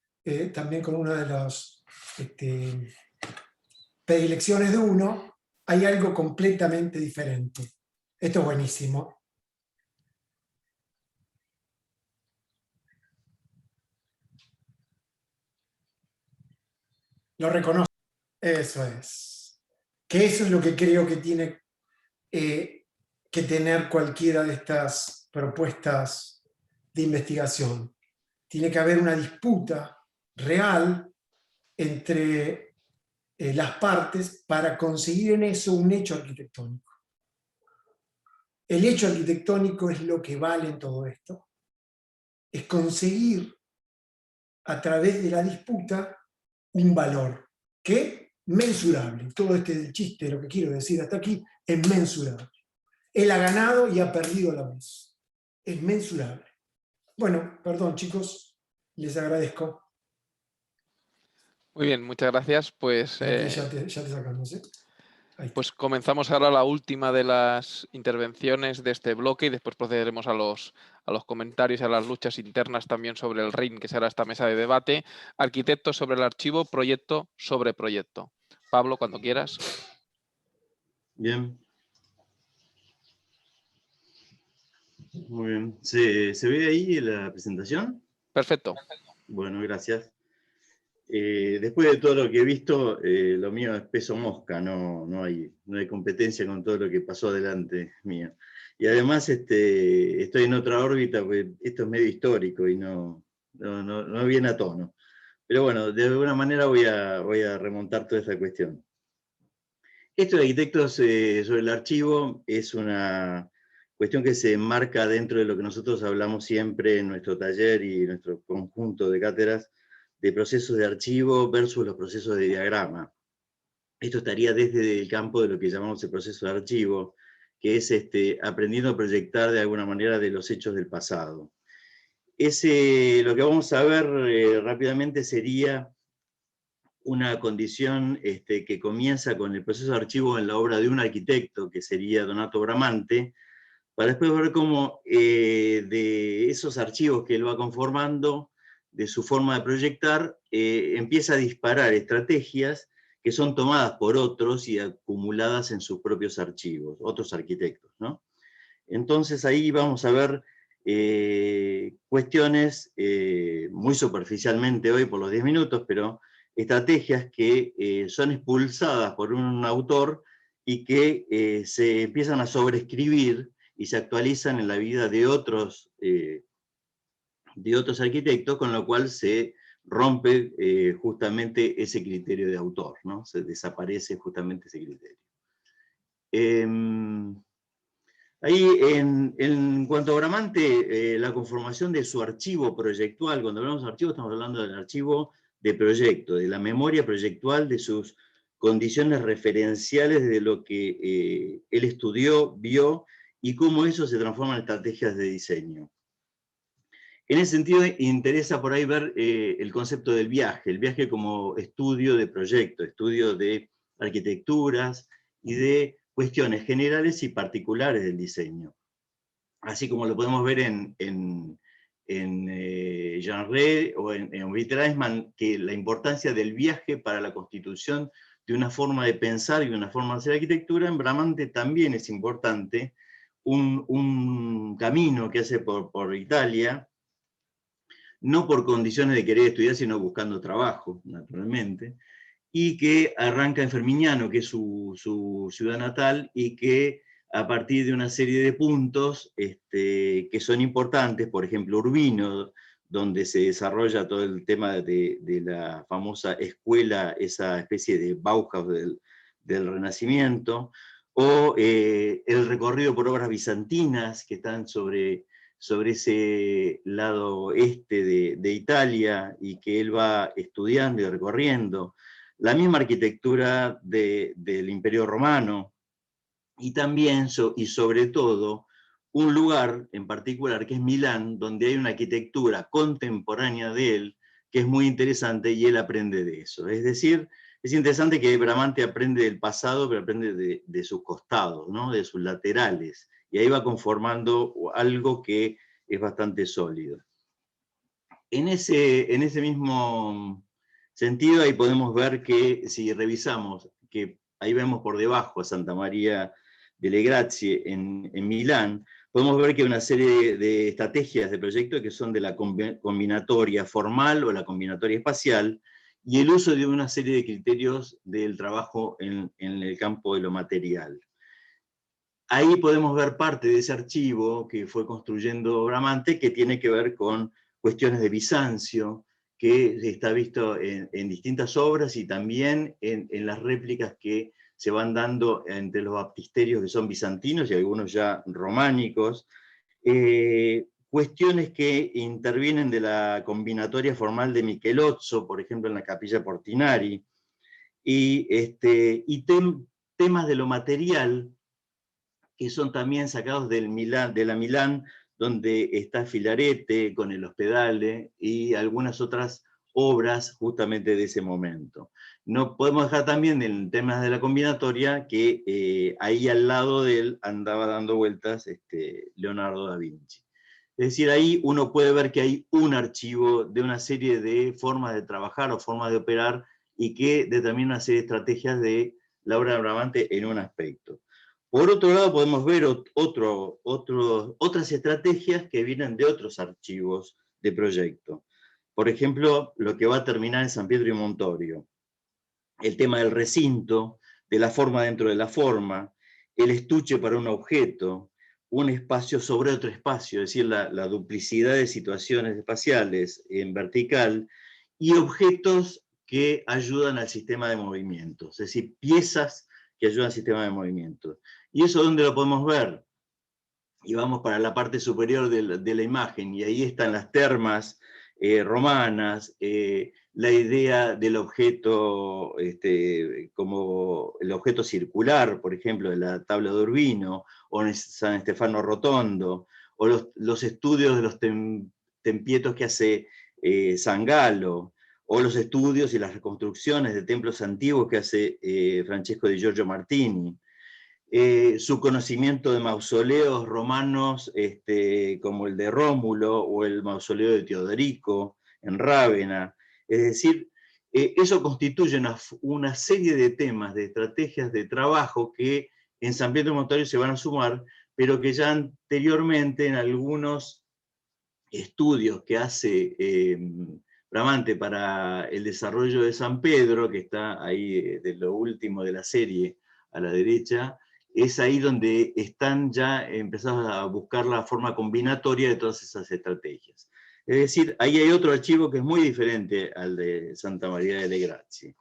también con una de las predilecciones de uno, hay algo completamente diferente. Esto es buenísimo. Lo reconozco. Eso es. Que eso es lo que creo que tiene que tener cualquiera de estas propuestas de investigación. Tiene que haber una disputa real entre las partes para conseguir en eso un hecho arquitectónico. El hecho arquitectónico es lo que vale en todo esto. Es conseguir a través de la disputa un valor que mensurable. Todo este chiste, lo que quiero decir hasta aquí, es mensurable. Él ha ganado y ha perdido a la vez. Es mensurable. Bueno, perdón chicos, les agradezco. Muy bien, muchas gracias. Pues, Aquí ya te sacamos, ¿eh? pues comenzamos ahora la última de las intervenciones de este bloque y después procederemos a los comentarios y a las luchas internas también sobre el RIN, que será esta mesa de debate. Arquitectos sobre el archivo, proyecto sobre proyecto. Pablo, cuando quieras. Bien. Muy bien. ¿Se ve ahí la presentación? Perfecto. Bueno, gracias. Después de todo lo que he visto, lo mío es peso mosca, no hay competencia con todo lo que pasó adelante mío. Y además estoy en otra órbita, pues esto es medio histórico y no viene a tono. Pero bueno, de alguna manera voy a remontar toda esta cuestión. Esto de arquitectos sobre el archivo es una cuestión que se enmarca dentro de lo que nosotros hablamos siempre en nuestro taller y en nuestro conjunto de cátedras, de procesos de archivo versus los procesos de diagrama. Esto estaría desde el campo de lo que llamamos el proceso de archivo, que es aprendiendo a proyectar de alguna manera de los hechos del pasado. Lo que vamos a ver rápidamente sería una condición que comienza con el proceso de archivo en la obra de un arquitecto, que sería Donato Bramante, para después ver cómo de esos archivos que él va conformando, de su forma de proyectar, empieza a disparar estrategias que son tomadas por otros y acumuladas en sus propios archivos, otros arquitectos, ¿no? Entonces ahí vamos a ver cuestiones muy superficialmente hoy por los 10 minutos, pero estrategias que son expulsadas por un autor y que se empiezan a sobreescribir y se actualizan en la vida de otros arquitectos, con lo cual se rompe justamente ese criterio de autor, ¿no? Se desaparece justamente ese criterio. Ahí, en cuanto a Bramante, la conformación de su archivo proyectual, cuando hablamos de archivo estamos hablando del archivo de proyecto, de la memoria proyectual, de sus condiciones referenciales, de lo que él estudió, vio, y cómo eso se transforma en estrategias de diseño. En ese sentido, interesa por ahí ver el concepto del viaje, el viaje como estudio de proyecto, estudio de arquitecturas y de cuestiones generales y particulares del diseño. Así como lo podemos ver en Jean Rey o en Henri Treisman, que la importancia del viaje para la constitución de una forma de pensar y una forma de hacer arquitectura, en Bramante también es importante un camino que hace por Italia, no por condiciones de querer estudiar, sino buscando trabajo, naturalmente, y que arranca en Fermignano, que es su ciudad natal, y que a partir de una serie de puntos que son importantes, por ejemplo Urbino, donde se desarrolla todo el tema de la famosa escuela, esa especie de Bauhaus del Renacimiento, o el recorrido por obras bizantinas que están sobre ese lado este de Italia, y que él va estudiando y recorriendo, la misma arquitectura del Imperio Romano, y también, y sobre todo, un lugar en particular que es Milán, donde hay una arquitectura contemporánea de él, que es muy interesante, y él aprende de eso. Es decir, Es interesante que Bramante aprende del pasado, pero aprende de sus costados, ¿no? De sus laterales, y ahí va conformando algo que es bastante sólido. En ese mismo sentido, ahí podemos ver que si revisamos, que ahí vemos por debajo a Santa María delle Grazie en Milán, podemos ver que hay una serie de estrategias de proyecto que son de la combinatoria formal o la combinatoria espacial, y el uso de una serie de criterios del trabajo en el campo de lo material. Ahí podemos ver parte de ese archivo que fue construyendo Bramante, que tiene que ver con cuestiones de Bizancio, que está visto en distintas obras y también en las réplicas que se van dando entre los baptisterios que son bizantinos y algunos ya románicos, cuestiones que intervienen de la combinatoria formal de Michelozzo, por ejemplo en la Capilla Portinari, y temas de lo material que son también sacados de la Milán, donde está Filarete con el Hospedale y algunas otras obras justamente de ese momento. No podemos dejar también en temas de la combinatoria que ahí al lado de él andaba dando vueltas Leonardo da Vinci. Es decir, ahí uno puede ver que hay un archivo de una serie de formas de trabajar o formas de operar y que determina una serie de estrategias de la obra de Bramante en un aspecto. Por otro lado, podemos ver otras estrategias que vienen de otros archivos de proyecto. Por ejemplo, lo que va a terminar en San Pietro y Montorio. El tema del recinto, de la forma dentro de la forma, el estuche para un objeto, un espacio sobre otro espacio, es decir, la duplicidad de situaciones espaciales en vertical, y objetos que ayudan al sistema de movimientos, es decir, piezas que ayudan al sistema de movimientos. ¿Y eso dónde lo podemos ver? Y vamos para la parte superior de la imagen, y ahí están las termas romanas, la idea del objeto como el objeto circular, por ejemplo, de la tabla de Urbino, o en San Stefano Rotondo, o los estudios de los tempietos que hace San Galo, o los estudios y las reconstrucciones de templos antiguos que hace Francesco di Giorgio Martini. Su conocimiento de mausoleos romanos como el de Rómulo o el mausoleo de Teodorico en Rávena. Es decir, eso constituye una serie de temas, de estrategias de trabajo que en San Pietro y Montorio se van a sumar, pero que ya anteriormente en algunos estudios que hace Bramante para el desarrollo de San Pedro, que está ahí de lo último de la serie a la derecha, es ahí donde están ya empezados a buscar la forma combinatoria de todas esas estrategias. Es decir, ahí hay otro archivo que es muy diferente al de Santa María delle Grazie.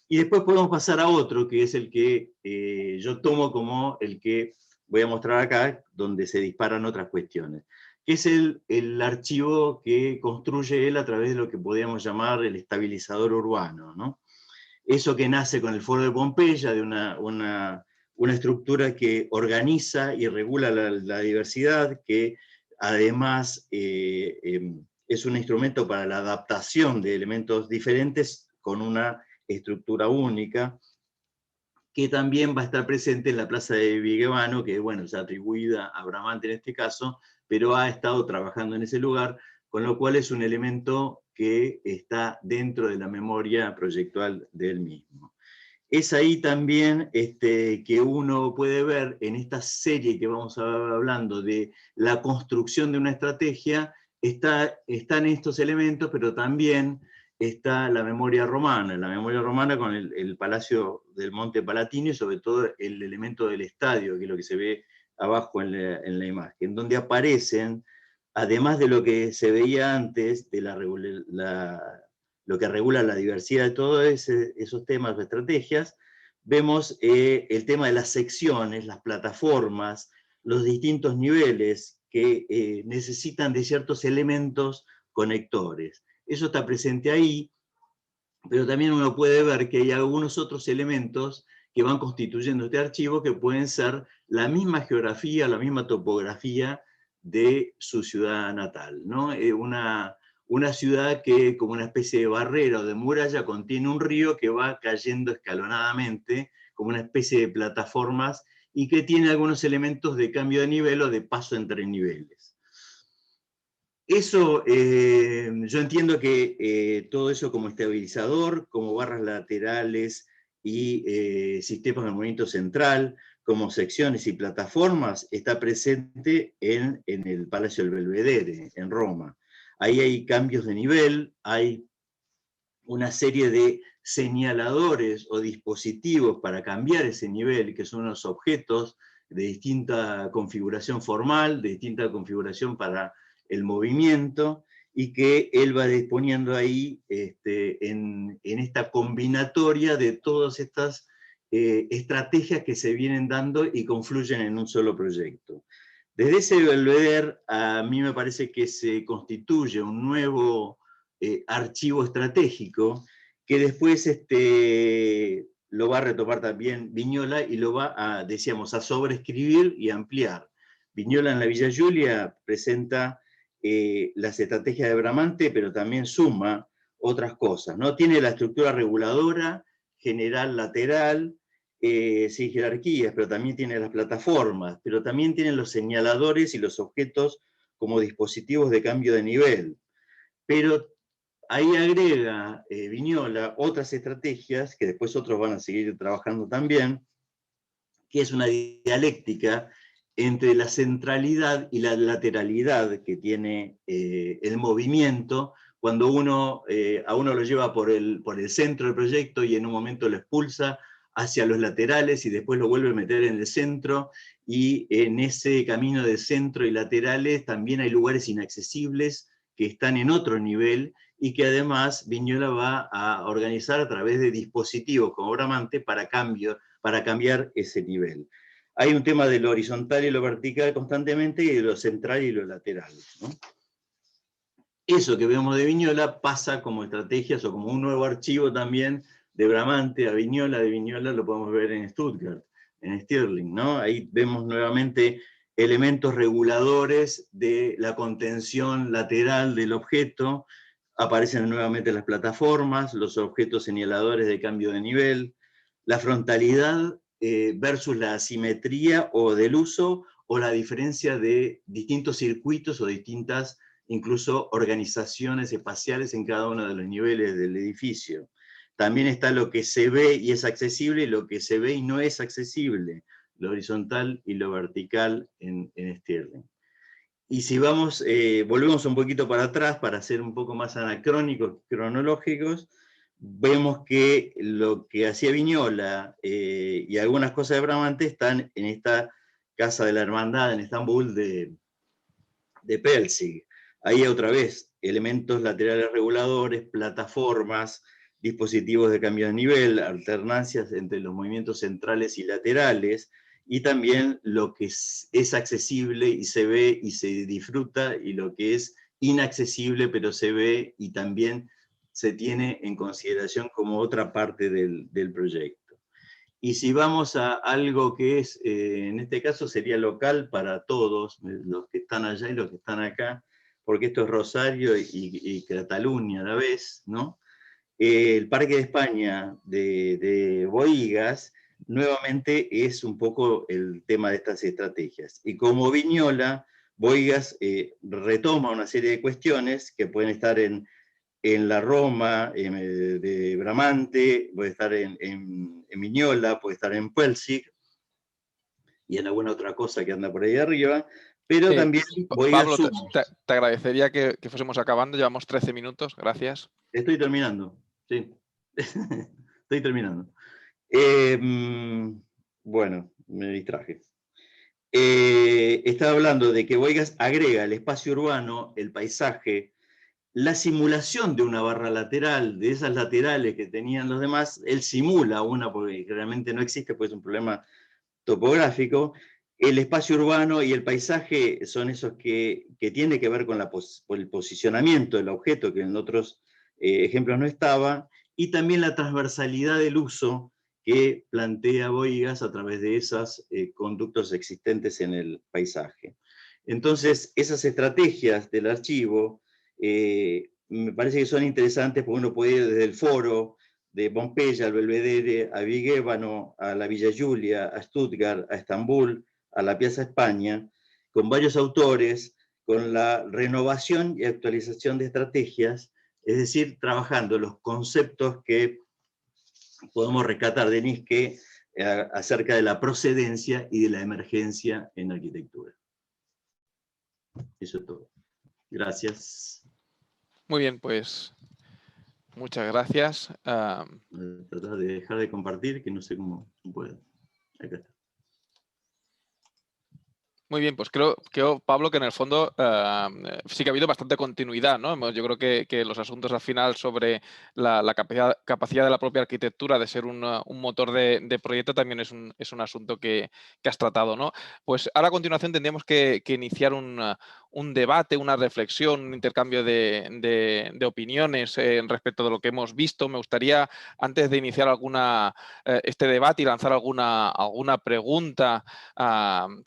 Y después podemos pasar a otro, que es el que yo tomo como el que voy a mostrar acá, donde se disparan otras cuestiones, que es el archivo que construye él a través de lo que podríamos llamar el estabilizador urbano, ¿no? Eso que nace con el Foro de Pompeya, de una estructura que organiza y regula la diversidad, que además es un instrumento para la adaptación de elementos diferentes con una estructura única, que también va a estar presente en la Plaza de Vigevano, que bueno, es atribuida a Bramante en este caso, pero ha estado trabajando en ese lugar, con lo cual es un elemento que está dentro de la memoria proyectual del mismo. Es ahí también que uno puede ver en esta serie que vamos a ver hablando de la construcción de una estrategia, están estos elementos, pero también está la memoria romana con el Palacio del Monte Palatino y sobre todo el elemento del estadio, que es lo que se ve abajo en la imagen, donde aparecen, además de lo que se veía antes, de lo que regula la diversidad de todos esos temas o estrategias, vemos el tema de las secciones, las plataformas, los distintos niveles que necesitan de ciertos elementos conectores. Eso está presente ahí, pero también uno puede ver que hay algunos otros elementos que van constituyendo este archivo que pueden ser la misma geografía, la misma topografía de su ciudad natal, ¿no? una ciudad que, como una especie de barrera o de muralla, contiene un río que va cayendo escalonadamente, como una especie de plataformas, y que tiene algunos elementos de cambio de nivel o de paso entre niveles. Eso, yo entiendo que todo eso como estabilizador, como barras laterales y sistemas de movimiento central, como secciones y plataformas, está presente en el Palacio del Belvedere, en Roma. Ahí hay cambios de nivel, hay una serie de señaladores o dispositivos para cambiar ese nivel, que son unos objetos de distinta configuración formal, de distinta configuración para el movimiento, y que él va disponiendo ahí en esta combinatoria de todas estas estrategias que se vienen dando y confluyen en un solo proyecto. Desde ese Belvedere, a mí me parece que se constituye un nuevo archivo estratégico que después lo va a retomar también Vignola y lo va a, decíamos, a sobreescribir y ampliar. Vignola en la Villa Giulia presenta las estrategias de Bramante, pero también suma otras cosas, ¿no? Tiene la estructura reguladora, general, lateral, sin jerarquías, pero también tiene las plataformas, pero también tiene los señaladores y los objetos como dispositivos de cambio de nivel. Pero ahí agrega Vignola otras estrategias, que después otros van a seguir trabajando también, que es una dialéctica entre la centralidad y la lateralidad que tiene el movimiento, cuando a uno lo lleva por el centro del proyecto y en un momento lo expulsa hacia los laterales y después lo vuelve a meter en el centro, y en ese camino de centro y laterales también hay lugares inaccesibles que están en otro nivel, y que además Vignola va a organizar a través de dispositivos como Bramante para cambiar ese nivel. Hay un tema de lo horizontal y lo vertical constantemente, y de lo central y lo lateral, ¿no? Eso que vemos de Vignola pasa como estrategias o como un nuevo archivo también de Bramante a Vignola. De Vignola lo podemos ver en Stuttgart, en Stirling, ¿no? Ahí vemos nuevamente elementos reguladores de la contención lateral del objeto. Aparecen nuevamente las plataformas, los objetos señaladores de cambio de nivel, la frontalidad versus la asimetría o del uso, o la diferencia de distintos circuitos o distintas incluso organizaciones espaciales en cada uno de los niveles del edificio. También está lo que se ve y es accesible, y lo que se ve y no es accesible, lo horizontal y lo vertical en Stirling. Y si volvemos un poquito para atrás para ser un poco más anacrónicos, cronológicos, vemos que lo que hacía Vignola y algunas cosas de Bramante están en esta Casa de la Hermandad en Estambul de Pelzig. Ahí otra vez, elementos laterales reguladores, plataformas, dispositivos de cambio de nivel, alternancias entre los movimientos centrales y laterales, y también lo que es accesible y se ve y se disfruta, y lo que es inaccesible pero se ve y también se tiene en consideración como otra parte del proyecto. Y si vamos a algo que es, en este caso sería local para todos, los que están allá y los que están acá, porque esto es Rosario y Cataluña a la vez, ¿no? El Parque de España de Bohigas, nuevamente es un poco el tema de estas estrategias. Y como Vignola, Bohigas retoma una serie de cuestiones que pueden estar en la Roma de Bramante, puede estar en Vignola, puede estar en Pelzig, y en alguna otra cosa que anda por ahí arriba, pero también Pablo, te agradecería que fuésemos acabando, llevamos 13 minutos, gracias. Estoy terminando, sí. Estoy terminando. Bueno, me distraje. Estaba hablando de que Bohigas agrega el espacio urbano, el paisaje, la simulación de una barra lateral, de esas laterales que tenían los demás. Él simula una, porque realmente no existe, pues es un problema topográfico. El espacio urbano y el paisaje son esos que tienen que ver con el posicionamiento del objeto, que en otros ejemplos no estaba, y también la transversalidad del uso que plantea Bohigas a través de esos conductos existentes en el paisaje. Entonces, esas estrategias del archivo me parece que son interesantes porque uno puede ir desde el Foro, de Pompeya al Belvedere, a Vigevano, a la Villa Giulia, a Stuttgart, a Estambul, a la Piazza España, con varios autores, con la renovación y actualización de estrategias, es decir, trabajando los conceptos que podemos rescatar de Nietzsche acerca de la procedencia y de la emergencia en arquitectura. Eso es todo. Gracias. Muy bien, pues muchas gracias. Tratar de dejar de compartir, que no sé cómo puedo. Acá está. Muy bien, pues creo, Pablo, que en el fondo sí que ha habido bastante continuidad, ¿no? Yo creo que los asuntos al final sobre la capacidad de la propia arquitectura de ser un motor de proyecto también es un asunto que has tratado, ¿no? Pues ahora a continuación tendríamos que iniciar un debate, una reflexión, un intercambio de opiniones respecto de lo que hemos visto. Me gustaría, antes de iniciar este debate y lanzar alguna pregunta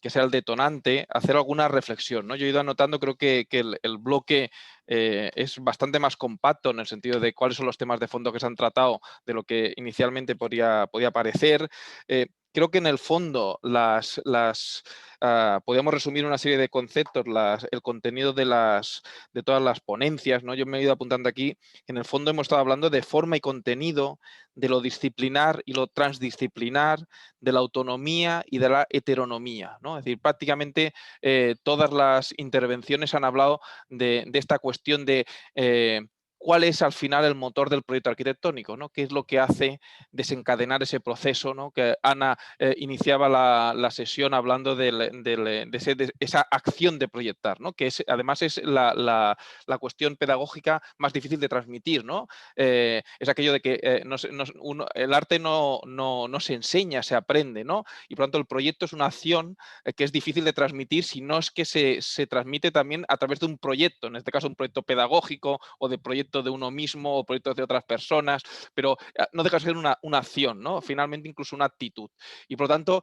que sea el detonante, hacer alguna reflexión, ¿no? Yo he ido anotando, creo que el bloque es bastante más compacto en el sentido de cuáles son los temas de fondo que se han tratado de lo que inicialmente podía parecer. Creo que en el fondo podríamos resumir una serie de conceptos, el contenido de todas las ponencias, ¿no? Yo me he ido apuntando aquí, que en el fondo hemos estado hablando de forma y contenido, de lo disciplinar y lo transdisciplinar, de la autonomía y de la heteronomía, ¿no? Es decir, prácticamente todas las intervenciones han hablado de esta cuestión de cuál es al final el motor del proyecto arquitectónico, ¿no? ¿Qué es lo que hace desencadenar ese proceso, ¿no? Que Ana iniciaba la sesión hablando de esa acción de proyectar, ¿no? Que además es la cuestión pedagógica más difícil de transmitir, ¿no? Es aquello de que el arte no se enseña, se aprende, ¿no? Y por lo tanto el proyecto es una acción que es difícil de transmitir si no es que se transmite también a través de un proyecto, en este caso un proyecto pedagógico o de proyecto de uno mismo o proyectos de otras personas, pero no deja de ser una acción, ¿no? Finalmente incluso una actitud. Y por lo tanto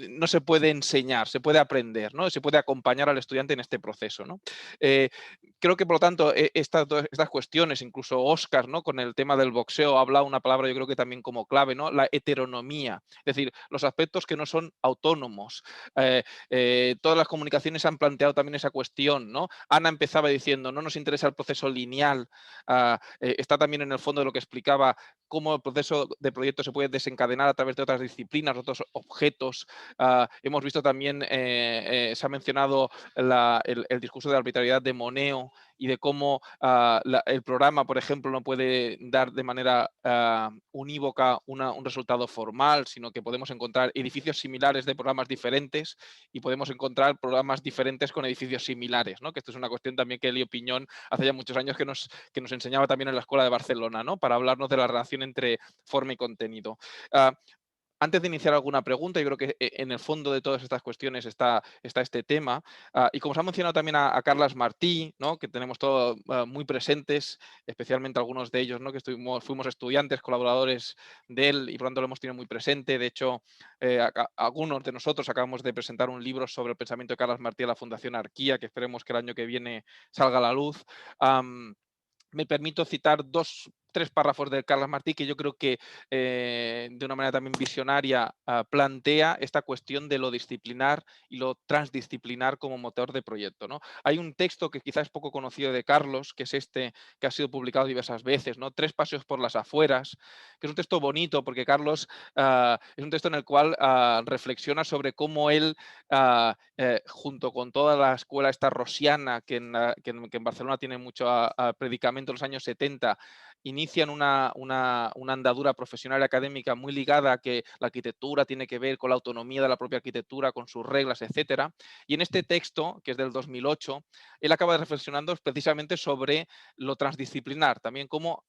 no se puede enseñar, se puede aprender, ¿no? Se puede acompañar al estudiante en este proceso, ¿no? Creo que por lo tanto estas cuestiones, incluso Óscar, ¿no? Con el tema del boxeo ha hablado una palabra yo creo que también como clave, ¿no? La heteronomía, es decir, los aspectos que no son autónomos. Todas las comunicaciones han planteado también esa cuestión, ¿no? Ana empezaba diciendo, no nos interesa el proceso lineal, está también en el fondo de lo que explicaba cómo el proceso de proyecto se puede desencadenar a través de otras disciplinas, otros objetos. Hemos visto también, se ha mencionado el discurso de arbitrariedad de Moneo y de cómo el programa, por ejemplo, no puede dar de manera unívoca un resultado formal, sino que podemos encontrar edificios similares de programas diferentes y podemos encontrar programas diferentes con edificios similares, ¿no? Que esto es una cuestión también que Elio Piñón hace ya muchos años que nos enseñaba también en la Escuela de Barcelona, ¿no? Para hablarnos de la relación entre forma y contenido. Antes de iniciar alguna pregunta, yo creo que en el fondo de todas estas cuestiones está este tema. Y como se ha mencionado también a Carles Martí, ¿no? Que tenemos todos muy presentes, especialmente algunos de ellos, ¿no? Que fuimos estudiantes, colaboradores de él y por lo tanto lo hemos tenido muy presente. De hecho, algunos de nosotros acabamos de presentar un libro sobre el pensamiento de Carles Martí a la Fundación Arquía, que esperemos que el año que viene salga a la luz. Me permito citar 3 párrafos de Carles Martí que yo creo que de una manera también visionaria plantea esta cuestión de lo disciplinar y lo transdisciplinar como motor de proyecto, ¿no? Hay un texto que quizás es poco conocido de Carlos, que es este que ha sido publicado diversas veces, ¿no? 3 paseos por las afueras, que es un texto bonito porque Carlos es un texto en el cual reflexiona sobre cómo él, junto con toda la escuela esta rosiana que en Barcelona tiene mucho predicamento en los años 70, inician una andadura profesional y académica muy ligada a que la arquitectura tiene que ver con la autonomía de la propia arquitectura, con sus reglas, etcétera. Y en este texto, que es del 2008, él acaba reflexionando precisamente sobre lo transdisciplinar, también cómo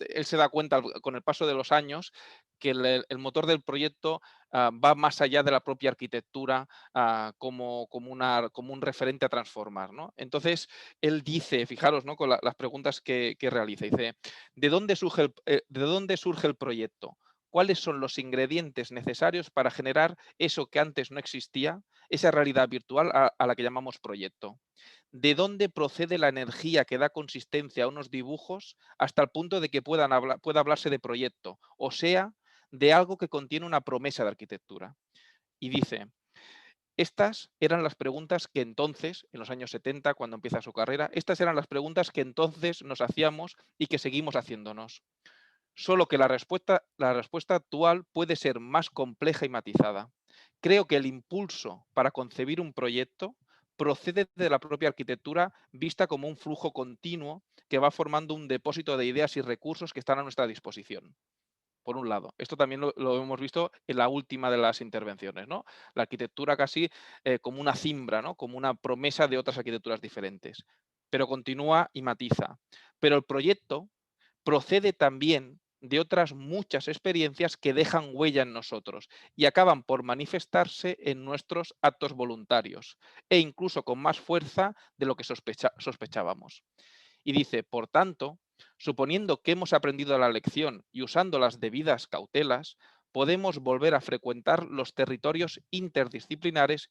él se da cuenta con el paso de los años que el motor del proyecto va más allá de la propia arquitectura como un referente a transformar, ¿no? Entonces, él dice, fijaros, ¿no? Con las preguntas que realiza, dice, ¿de dónde surge el proyecto? cuáles son los ingredientes necesarios para generar eso que antes no existía, esa realidad virtual a la que llamamos proyecto. ¿De dónde procede la energía que da consistencia a unos dibujos hasta el punto de que pueda hablarse de proyecto? O sea, de algo que contiene una promesa de arquitectura. Y dice, estas eran las preguntas que entonces, en los años 70, cuando empieza su carrera, estas eran las preguntas que entonces nos hacíamos y que seguimos haciéndonos. Solo que la respuesta actual puede ser más compleja y matizada. Creo que el impulso para concebir un proyecto procede de la propia arquitectura vista como un flujo continuo que va formando un depósito de ideas y recursos que están a nuestra disposición. Por un lado, esto también lo hemos visto en la última de las intervenciones, ¿no? La arquitectura casi como una cimbra, ¿no? Como una promesa de otras arquitecturas diferentes, pero continúa y matiza. Pero el proyecto procede también de otras muchas experiencias que dejan huella en nosotros y acaban por manifestarse en nuestros actos voluntarios e incluso con más fuerza de lo que sospechábamos. Y dice, por tanto, suponiendo que hemos aprendido la lección y usando las debidas cautelas, podemos volver a frecuentar los territorios interdisciplinares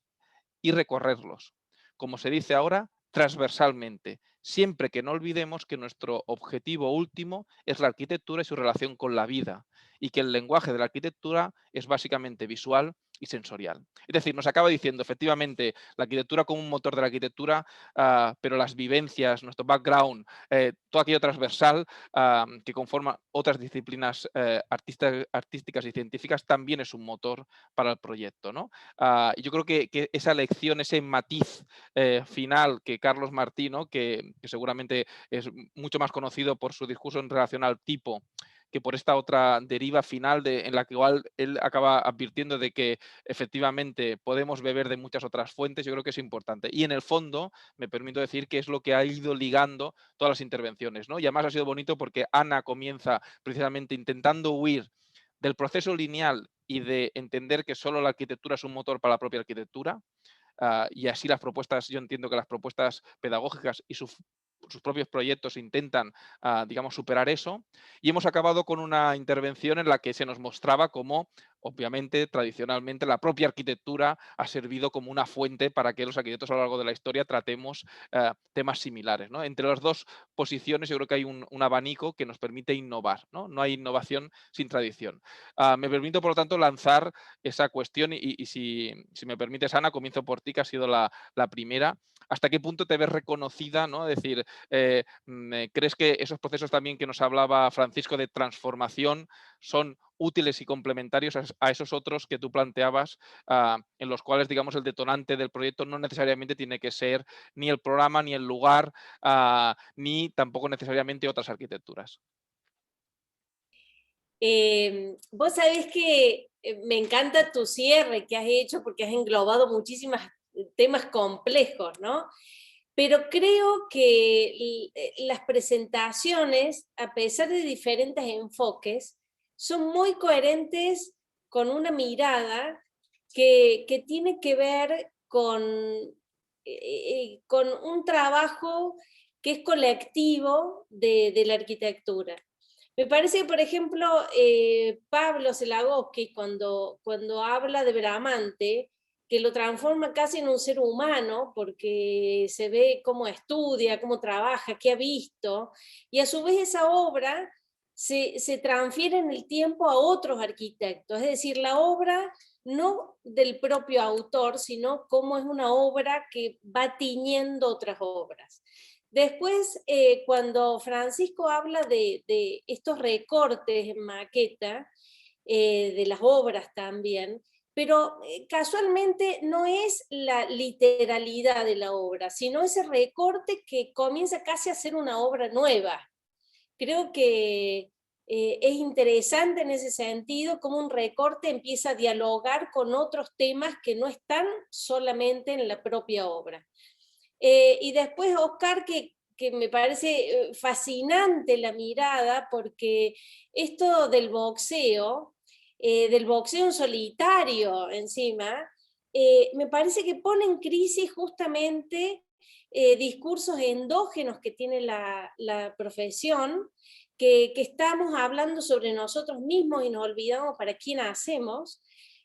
y recorrerlos, como se dice ahora, transversalmente, siempre que no olvidemos que nuestro objetivo último es la arquitectura y su relación con la vida, y que el lenguaje de la arquitectura es básicamente visual y sensorial. Es decir, nos acaba diciendo efectivamente la arquitectura como un motor de la arquitectura, pero las vivencias, nuestro background, todo aquello transversal que conforma otras disciplinas artísticas y científicas también es un motor para el proyecto, ¿no? Y yo creo que esa lección, ese matiz final que Carlos Martí, ¿no? que seguramente es mucho más conocido por su discurso en relación al tipo, que por esta otra deriva final en la que igual él acaba advirtiendo de que efectivamente podemos beber de muchas otras fuentes, yo creo que es importante. Y en el fondo, me permito decir que es lo que ha ido ligando todas las intervenciones, ¿no? Y además ha sido bonito porque Ana comienza precisamente intentando huir del proceso lineal y de entender que solo la arquitectura es un motor para la propia arquitectura, y así las propuestas, yo entiendo que las propuestas pedagógicas y sus propios proyectos intentan, digamos, superar eso. Y hemos acabado con una intervención en la que se nos mostraba cómo, obviamente, tradicionalmente, la propia arquitectura ha servido como una fuente para que los arquitectos a lo largo de la historia tratemos temas similares, ¿no? Entre las dos posiciones yo creo que hay un abanico que nos permite innovar, ¿no? No hay innovación sin tradición. Me permito, por lo tanto, lanzar esa cuestión y si me permites, Ana, comienzo por ti, que ha sido la primera. ¿Hasta qué punto te ves reconocida, ¿no? Es decir, ¿crees que esos procesos también que nos hablaba Francisco de transformación son útiles y complementarios a esos otros que tú planteabas, en los cuales, digamos, el detonante del proyecto no necesariamente tiene que ser ni el programa, ni el lugar, ni tampoco necesariamente otras arquitecturas? Vos sabés que me encanta tu cierre que has hecho porque has englobado muchísimos temas complejos, ¿no? Pero creo que las presentaciones, a pesar de diferentes enfoques, son muy coherentes con una mirada que tiene que ver con un trabajo que es colectivo de la arquitectura. Me parece que, por ejemplo, Pablo Zelagowski, cuando habla de Bramante, que lo transforma casi en un ser humano, porque se ve cómo estudia, cómo trabaja, qué ha visto, y a su vez esa obra se transfiere en el tiempo a otros arquitectos, es decir, la obra no del propio autor, sino cómo es una obra que va tiñendo otras obras. Después, cuando Francisco habla de estos recortes en maqueta, de las obras también, pero casualmente no es la literalidad de la obra, sino ese recorte que comienza casi a ser una obra nueva. Creo que es interesante en ese sentido cómo un recorte empieza a dialogar con otros temas que no están solamente en la propia obra. Y después Oscar, que me parece fascinante la mirada, porque esto del boxeo en solitario encima, me parece que pone en crisis justamente discursos endógenos que tiene la profesión, que estamos hablando sobre nosotros mismos y nos olvidamos para quién hacemos.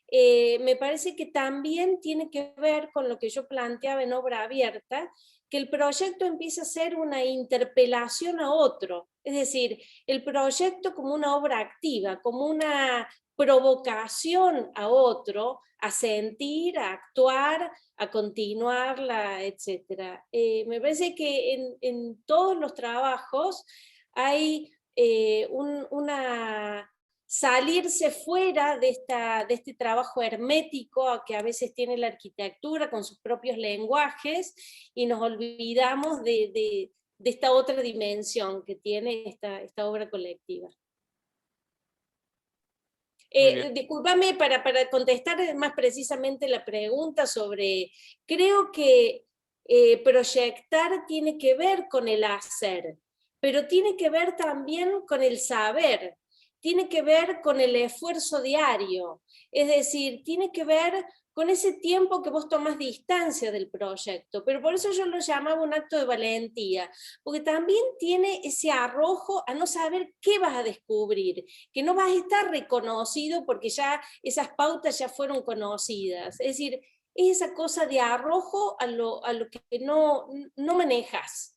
Me parece que también tiene que ver con lo que yo planteaba en Obra Abierta, que el proyecto empieza a ser una interpelación a otro, es decir, el proyecto como una obra activa, como una provocación a otro, a sentir, a actuar, a continuarla, etc. Me parece que en todos los trabajos hay una salirse fuera de este trabajo hermético que a veces tiene la arquitectura con sus propios lenguajes, y nos olvidamos de esta otra dimensión que tiene esta obra colectiva. Discúlpame para contestar más precisamente la pregunta sobre, creo que proyectar tiene que ver con el hacer, pero tiene que ver también con el saber, tiene que ver con el esfuerzo diario, es decir, tiene que ver con ese tiempo que vos tomás distancia del proyecto, pero por eso yo lo llamaba un acto de valentía, porque también tiene ese arrojo a no saber qué vas a descubrir, que no vas a estar reconocido porque ya esas pautas ya fueron conocidas, es decir, es esa cosa de arrojo a lo que no manejas.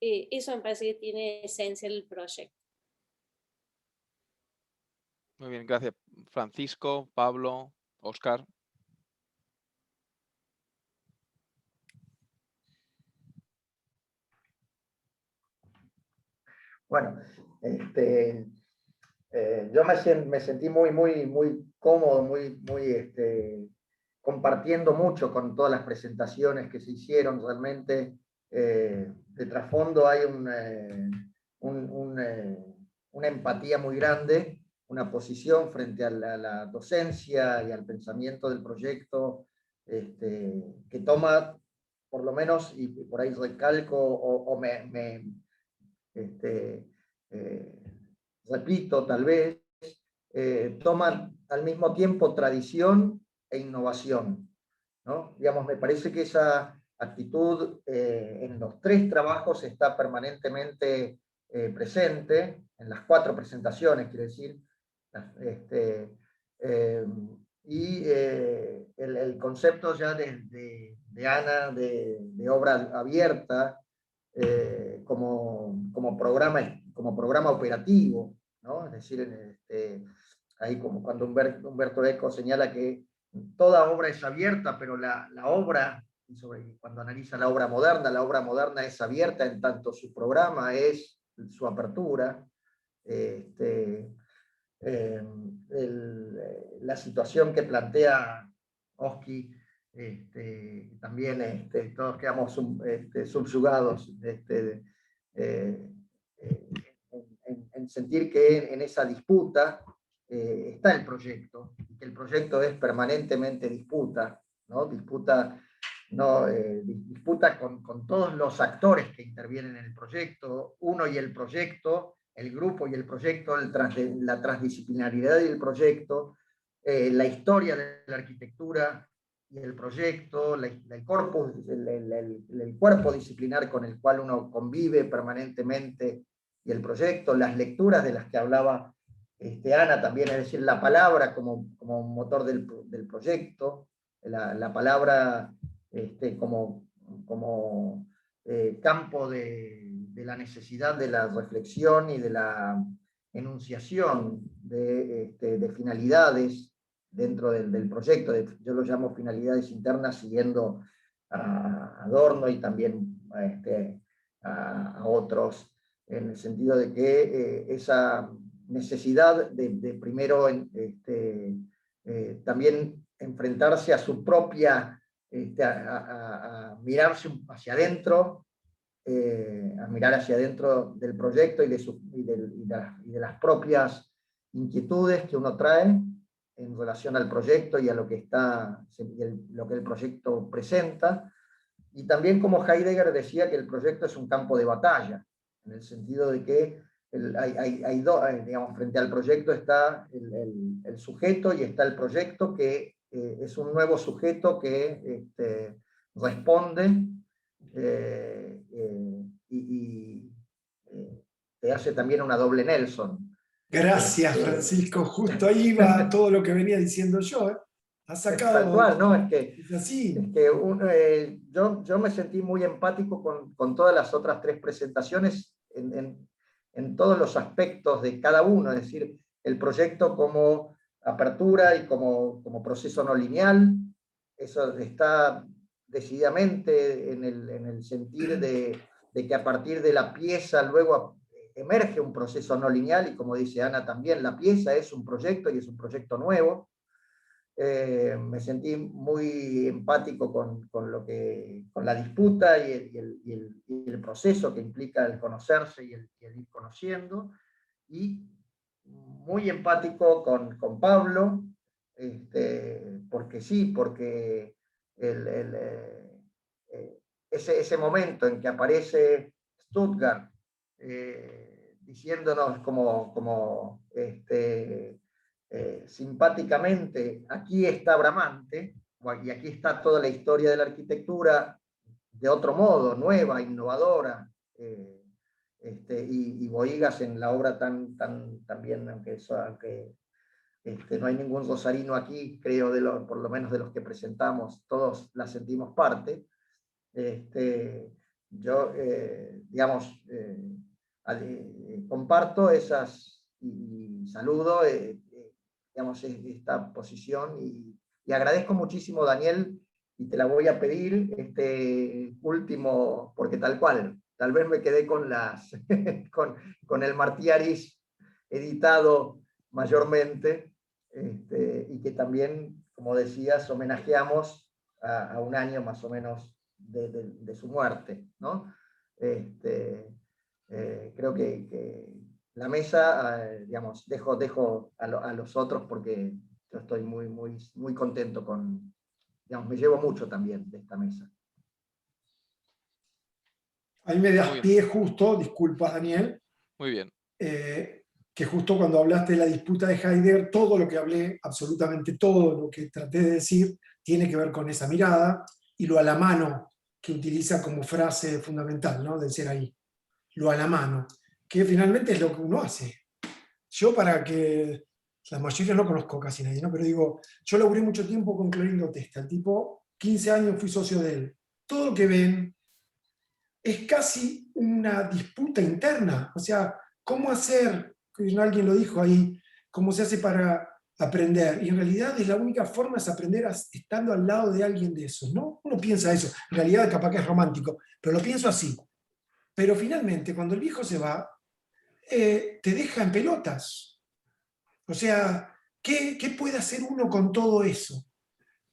Eso me parece que tiene esencia el proyecto. Muy bien, gracias. Francisco, Pablo, Óscar. Bueno, yo me sentí muy cómodo, compartiendo mucho con todas las presentaciones que se hicieron. Realmente de trasfondo hay una empatía muy grande, una posición frente a la docencia y al pensamiento del proyecto, que toma, por lo menos, y por ahí recalco repito, tal vez, toman al mismo tiempo tradición e innovación, ¿no? Digamos, me parece que esa actitud en los tres trabajos está permanentemente presente, en las 4 presentaciones, quiero decir, y el concepto ya de Ana de obra abierta, como programa operativo, ¿no? Es decir, ahí como cuando Umberto Eco señala que toda obra es abierta, pero la obra, cuando analiza la obra moderna es abierta en tanto su programa es su apertura. La situación que plantea Oski, también todos quedamos subyugados en sentir que en esa disputa está el proyecto, y que el proyecto es permanentemente disputa, ¿no? Disputa con todos los actores que intervienen en el proyecto, uno y el proyecto, el grupo y el proyecto, la transdisciplinaridad y el proyecto, la historia de la arquitectura y el proyecto, el cuerpo disciplinar con el cual uno convive permanentemente y el proyecto, las lecturas de las que hablaba Ana también, es decir, la palabra como motor del proyecto, la palabra como campo de la necesidad de la reflexión y de la enunciación de finalidades dentro del proyecto. Yo lo llamo finalidades internas, siguiendo a Adorno y también a otros, en el sentido de que esa necesidad de primero también enfrentarse a su propia, a mirarse hacia adentro, a mirar hacia adentro del proyecto y de las propias inquietudes que uno trae en relación al proyecto y a lo que lo que el proyecto presenta. Y también como Heidegger decía que el proyecto es un campo de batalla, en el sentido de que digamos, frente al proyecto está el sujeto y está el proyecto, que es un nuevo sujeto que responde y te hace también una doble Nelson. Gracias, Francisco. Justo ahí va todo lo que venía diciendo yo. Has sacado... Tal cual, ¿no? Es que así. yo me sentí muy empático con todas las otras 3 presentaciones en todos los aspectos de cada uno, es decir, el proyecto como apertura y como proceso no lineal, eso está decididamente en el sentir de que a partir de la pieza luego emerge un proceso no lineal, y como dice Ana también, la pieza es un proyecto y es un proyecto nuevo. Me sentí muy empático con la disputa y el proceso que implica el conocerse y el ir conociendo, y muy empático con Pablo, porque sí, porque ese momento en que aparece Stuttgart diciéndonos como simpáticamente, aquí está Bramante, y aquí está toda la historia de la arquitectura de otro modo, nueva, innovadora, y Bohigas en la obra también, aunque no hay ningún rosarino aquí, creo, por lo menos de los que presentamos, todos la sentimos parte. Yo, digamos, comparto esas y saludo digamos, esta posición, y agradezco muchísimo, Daniel, y te la voy a pedir este último, porque tal cual, tal vez me quedé con con el Martiaris editado mayormente, y que también, como decías, homenajeamos a un año más o menos de su muerte, ¿no? Creo que la mesa, digamos, dejo a los otros, porque yo estoy muy contento digamos, me llevo mucho también de esta mesa. Ahí me das pie justo, disculpa Daniel. Muy bien. Que justo cuando hablaste de la disputa de Heidegger, todo lo que hablé, absolutamente todo lo que traté de decir, tiene que ver con esa mirada y lo a la mano que utiliza como frase fundamental, ¿no? Del ser ahí. Lo a la mano, que finalmente es lo que uno hace. Yo, para que la mayoría no conozco casi nadie, ¿no? Pero digo, yo laburé mucho tiempo con Clorindo Testa, el tipo, 15 años fui socio de él. Todo lo que ven es casi una disputa interna. O sea, ¿cómo hacer? Alguien lo dijo ahí, ¿cómo se hace para aprender? Y en realidad es la única forma es aprender estando al lado de alguien de esos, ¿no? Uno piensa eso, en realidad capaz que es romántico, pero lo pienso así. Pero finalmente, cuando el viejo se va, te deja en pelotas. O sea, ¿qué puede hacer uno con todo eso?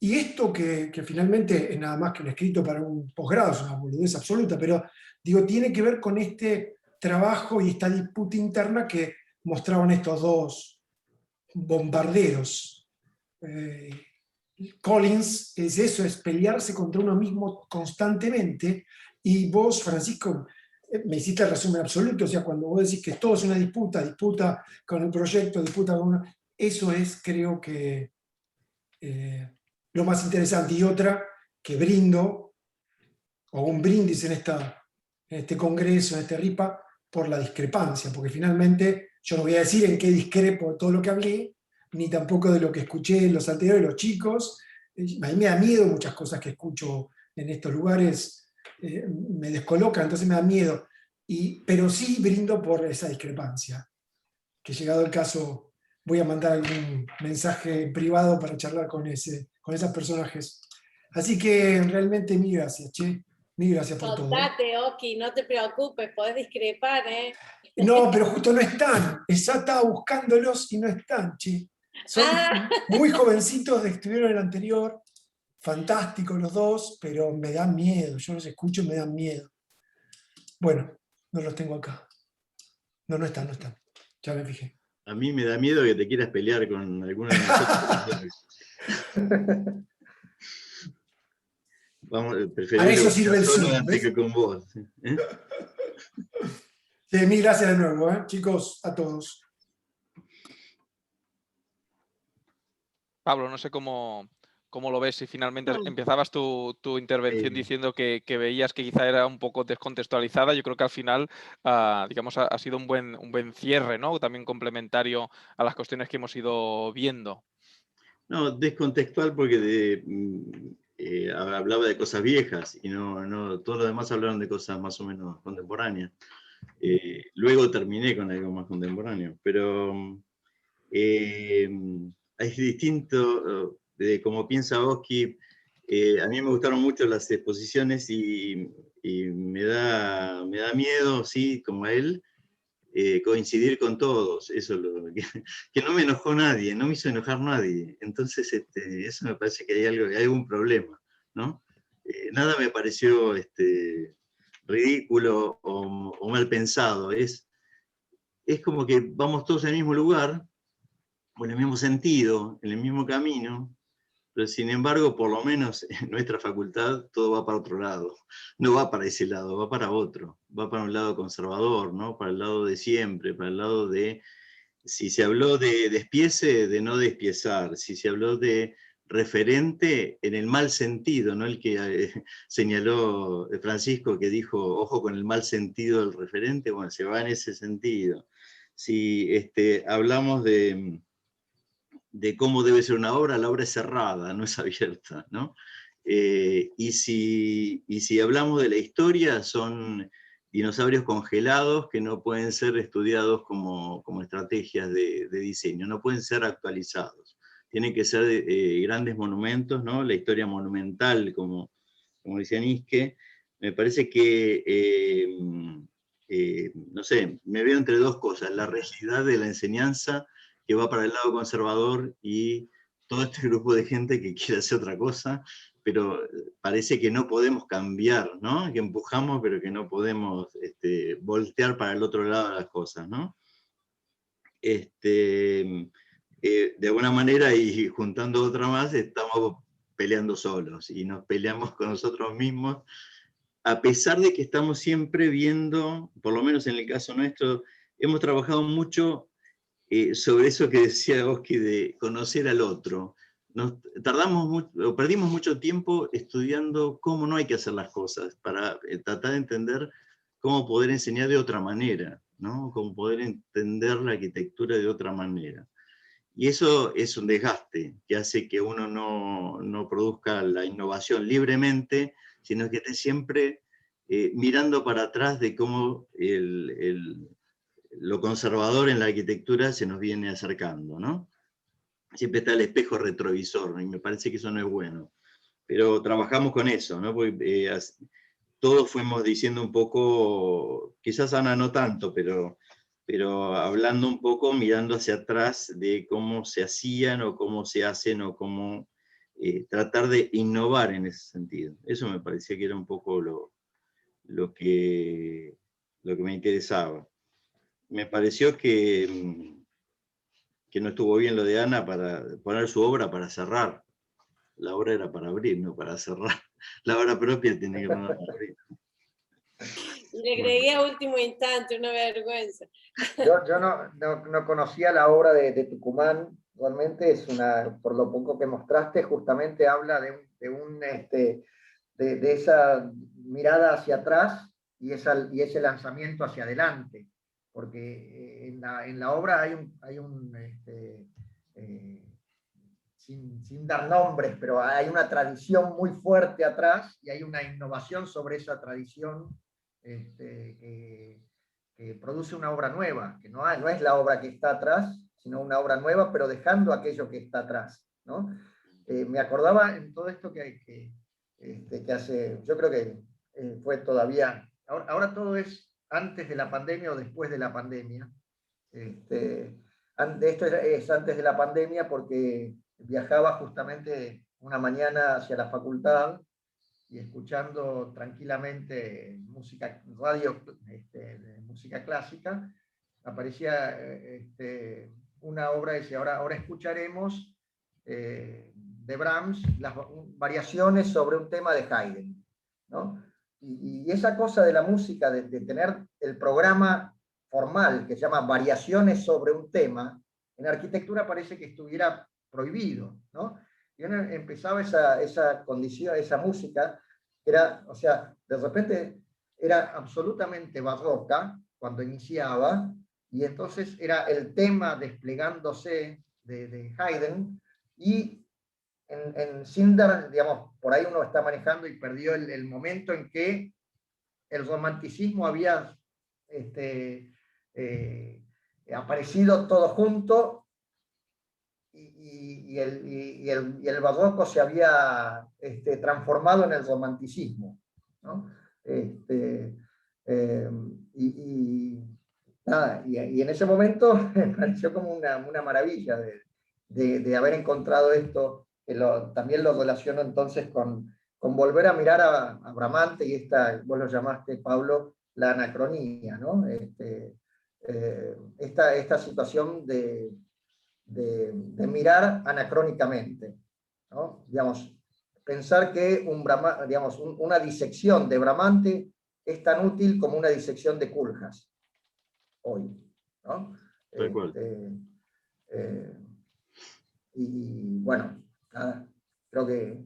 Y esto que finalmente es nada más que un escrito para un posgrado, es una boludez absoluta, pero digo, tiene que ver con este trabajo y esta disputa interna que mostraban estos dos bombarderos. Collins es eso, es pelearse contra uno mismo constantemente, y vos, Francisco, me hiciste el resumen absoluto. O sea, cuando vos decís que todo es una disputa con el proyecto, disputa con uno, eso es, creo que, lo más interesante. Y otra que brindo, o un brindis en este congreso, en este RIPA, por la discrepancia, porque finalmente yo no voy a decir en qué discrepo de todo lo que hablé, ni tampoco de lo que escuché en los anteriores de los chicos. A mí me da miedo muchas cosas que escucho en estos lugares, me descolocan, entonces me da miedo. Pero sí brindo por esa discrepancia, que llegado el caso voy a mandar algún mensaje privado para charlar con esos personajes. Así que realmente mil gracias, che. Mil gracias por todo. Contate, Oki, no te preocupes, podés discrepar, ¿eh? No, pero justo no están. Ya estaba buscándolos y no están, che. Son muy jovencitos, estuvieron en el anterior, fantásticos los dos, pero me dan miedo. Yo los escucho y me dan miedo. Bueno, no los tengo acá. No están. Ya me fijé. A mí me da miedo que te quieras pelear con alguno de nosotros. Vamos, a eso sirve el Zoom, antes que con vos. Sí, mil gracias de nuevo, chicos, a todos. Pablo, no sé cómo ¿Cómo lo ves? Si finalmente empezabas tu intervención diciendo que veías que quizá era un poco descontextualizada, yo creo que al final, digamos, ha sido un buen cierre, ¿no? También complementario a las cuestiones que hemos ido viendo. No, descontextual porque hablaba de cosas viejas y no todos los demás hablaron de cosas más o menos contemporáneas. Luego terminé con algo más contemporáneo, pero es distinto de cómo piensa Oski. A mí me gustaron mucho las exposiciones y me da miedo, sí, como a él, coincidir con todos. Eso es lo que no me enojó nadie, no me hizo enojar nadie. Entonces, eso me parece que hay algún problema, ¿no? Nada me pareció ridículo o mal pensado. Es como que vamos todos al mismo lugar, o en el mismo sentido, en el mismo camino, pero sin embargo, por lo menos en nuestra facultad, todo va para otro lado. No va para ese lado, va para otro. Va para un lado conservador, ¿no? Para el lado de siempre, para el lado de... Si se habló de despiece, de no despiezar. Si se habló de referente, en el mal sentido, ¿no? El que señaló Francisco, que dijo, ojo con el mal sentido del referente, bueno, se va en ese sentido. Si hablamos de cómo debe ser una obra, la obra es cerrada, no es abierta, ¿no? Y si hablamos de la historia, son dinosaurios congelados que no pueden ser estudiados como estrategias de diseño, no pueden ser actualizados. Tienen que ser grandes monumentos, ¿no? La historia monumental, como decía Nietzsche. Me parece que, no sé, me veo entre dos cosas, la rigidez de la enseñanza que va para el lado conservador y todo este grupo de gente que quiere hacer otra cosa, pero parece que no podemos cambiar, ¿no? Que empujamos, pero que no podemos voltear para el otro lado de las cosas, ¿no? De alguna manera, y juntando otra más, estamos peleando solos y nos peleamos con nosotros mismos, a pesar de que estamos siempre viendo, por lo menos en el caso nuestro, hemos trabajado mucho sobre eso que decía Oski de conocer al otro. Perdimos mucho tiempo estudiando cómo no hay que hacer las cosas, para tratar de entender cómo poder enseñar de otra manera, ¿no? Cómo poder entender la arquitectura de otra manera. Y eso es un desgaste que hace que uno no produzca la innovación libremente, sino que esté siempre mirando para atrás de cómo lo conservador en la arquitectura se nos viene acercando, ¿no? Siempre está el espejo retrovisor, y me parece que eso no es bueno. Pero trabajamos con eso, ¿no? Porque, todos fuimos diciendo un poco, quizás Ana no tanto, pero hablando un poco, mirando hacia atrás de cómo se hacían o cómo se hacen o cómo tratar de innovar en ese sentido. Eso me parecía que era un poco lo que me interesaba. Me pareció que no estuvo bien lo de Ana para poner su obra para cerrar. La obra era para abrir, no para cerrar. La obra propia tiene que poner para abrir. Le agregué a último instante, una vergüenza. Yo no conocía la obra de Tucumán, realmente por lo poco que mostraste, justamente habla de esa mirada hacia atrás y ese lanzamiento hacia adelante, porque en la obra hay un sin dar nombres, pero hay una tradición muy fuerte atrás y hay una innovación sobre esa tradición que produce una obra nueva, que no es la obra que está atrás, sino una obra nueva, pero dejando aquello que está atrás, ¿no? Me acordaba en todo esto que hace, yo creo que fue todavía, ahora todo es antes de la pandemia o después de la pandemia. Esto es antes de la pandemia porque viajaba justamente una mañana hacia la facultad y escuchando tranquilamente radio de música clásica, aparecía una obra, dice, ahora escucharemos de Brahms las variaciones sobre un tema de Haydn, ¿no? Y esa cosa de la música, de tener el programa formal que se llama variaciones sobre un tema, en arquitectura parece que estuviera prohibido, ¿no? y uno empezaba esa condición, esa música, era, o sea, de repente era absolutamente barroca cuando iniciaba, y entonces era el tema desplegándose de Haydn, y en Sindar, digamos, por ahí uno está manejando y perdió el momento en que el romanticismo había aparecido todo junto, y el barroco se había transformado en el romanticismo, ¿no? Eh, nada, y en ese momento me pareció como una maravilla de haber encontrado esto, que también lo relaciono entonces con volver a mirar a Bramante, y vos lo llamaste, Pablo, la anacronía, ¿no? Esta situación de mirar anacrónicamente, ¿no? Digamos, pensar que una disección de Bramante es tan útil como una disección de Koolhaas hoy, ¿no? Tal cual. Y bueno, nada, creo que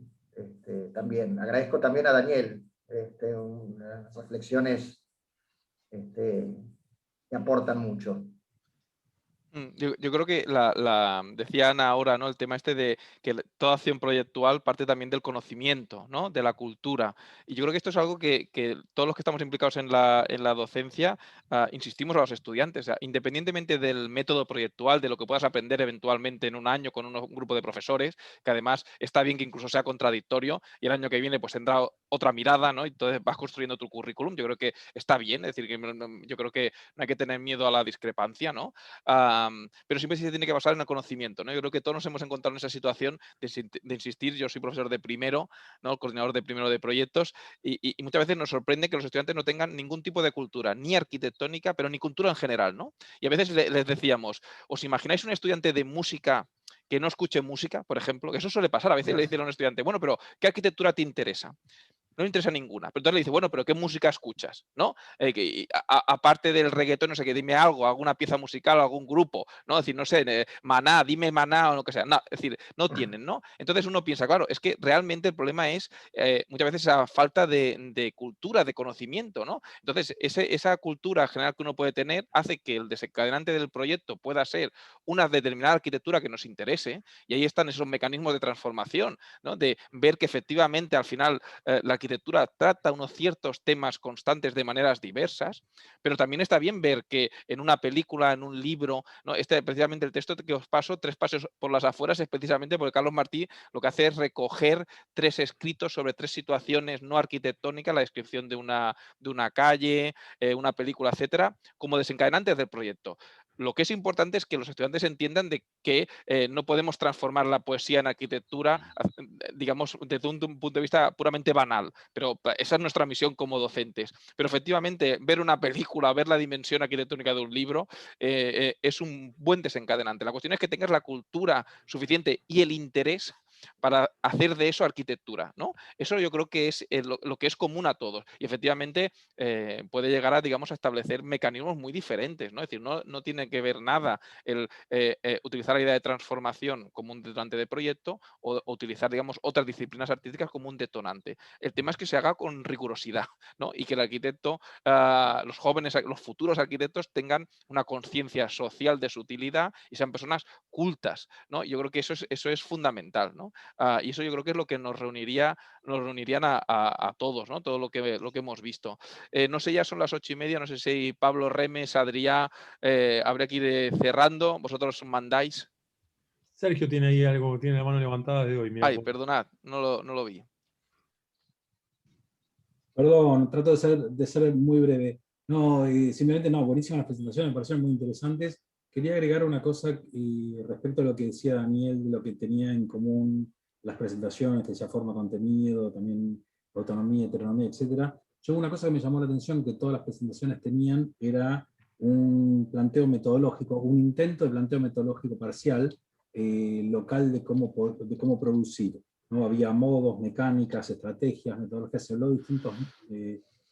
también agradezco también a Daniel unas reflexiones que aportan mucho. Yo creo que decía Ana ahora, ¿no? El tema este de que toda acción proyectual parte también del conocimiento, ¿no? De la cultura. Y yo creo que esto es algo que todos los que estamos implicados en la docencia insistimos a los estudiantes. O sea, independientemente del método proyectual, de lo que puedas aprender eventualmente en un año con un grupo de profesores, que además está bien que incluso sea contradictorio, y el año que viene pues tendrá otra mirada, ¿no? Y entonces vas construyendo tu currículum. Yo creo que está bien, es decir, que yo creo que no hay que tener miedo a la discrepancia, ¿no? Pero siempre se tiene que basar en el conocimiento, ¿no? Yo creo que todos nos hemos encontrado en esa situación de insistir. Yo soy profesor de primero, ¿no? Coordinador de primero de proyectos, y muchas veces nos sorprende que los estudiantes no tengan ningún tipo de cultura, ni arquitectónica, pero ni cultura en general, ¿no? Y a veces les decíamos, ¿os imagináis un estudiante de música que no escuche música, por ejemplo? Que eso suele pasar. A veces le dicen a un estudiante, bueno, pero ¿qué arquitectura te interesa? No le interesa ninguna. Pero entonces le dice, bueno, pero ¿qué música escuchas? ¿No? Aparte del reggaetón, no sé qué, dime algo, alguna pieza musical, algún grupo, ¿no? Es decir, no sé, Maná, dime Maná o lo que sea. No, es decir, no tienen, ¿no? Entonces uno piensa, claro, es que realmente el problema es muchas veces esa falta de cultura, de conocimiento, ¿no? Entonces, esa cultura general que uno puede tener hace que el desencadenante del proyecto pueda ser una determinada arquitectura que nos interese, y ahí están esos mecanismos de transformación, ¿no? De ver que efectivamente al final la arquitectura trata unos ciertos temas constantes de maneras diversas, pero también está bien ver que en una película, en un libro, ¿no? Precisamente el texto que os paso, 3 pasos por las afueras, es precisamente porque Carlos Martí lo que hace es recoger 3 escritos sobre 3 situaciones no arquitectónicas, la descripción de una calle, una película, etcétera, como desencadenantes del proyecto. Lo que es importante es que los estudiantes entiendan de que no podemos transformar la poesía en arquitectura, digamos, desde un punto de vista puramente banal, pero esa es nuestra misión como docentes. Pero efectivamente, ver una película, ver la dimensión arquitectónica de un libro es un buen desencadenante. La cuestión es que tengas la cultura suficiente y el interés para hacer de eso arquitectura, ¿no? Eso yo creo que es lo que es común a todos, y efectivamente puede llegar a, digamos, a establecer mecanismos muy diferentes, ¿no? Es decir, no tiene que ver nada el utilizar la idea de transformación como un detonante de proyecto, o utilizar, digamos, otras disciplinas artísticas como un detonante. El tema es que se haga con rigurosidad, ¿no? Y que el arquitecto, los jóvenes, los futuros arquitectos tengan una conciencia social de su utilidad y sean personas cultas, ¿no? Yo creo que eso es fundamental, ¿no? Y eso yo creo que es lo que nos reunirían a todos, ¿no? Todo lo que hemos visto. No sé, ya son las 8:30, no sé si Pablo, Remes, Adrià, habría que ir cerrando. Vosotros mandáis. Sergio tiene ahí algo, tiene la mano levantada de hoy. Ay, perdonad, no lo vi. Perdón, trato de ser muy breve. No, simplemente no, buenísimas las presentaciones, me parecieron muy interesantes. Quería agregar una cosa respecto a lo que decía Daniel, de lo que tenía en común las presentaciones, que se forma contenido, también autonomía, heteronomía, etc. Yo una cosa que me llamó la atención que todas las presentaciones tenían era un planteo metodológico, un intento de planteo metodológico parcial local de cómo producir. ¿No? Había modos, mecánicas, estrategias, metodologías, se habló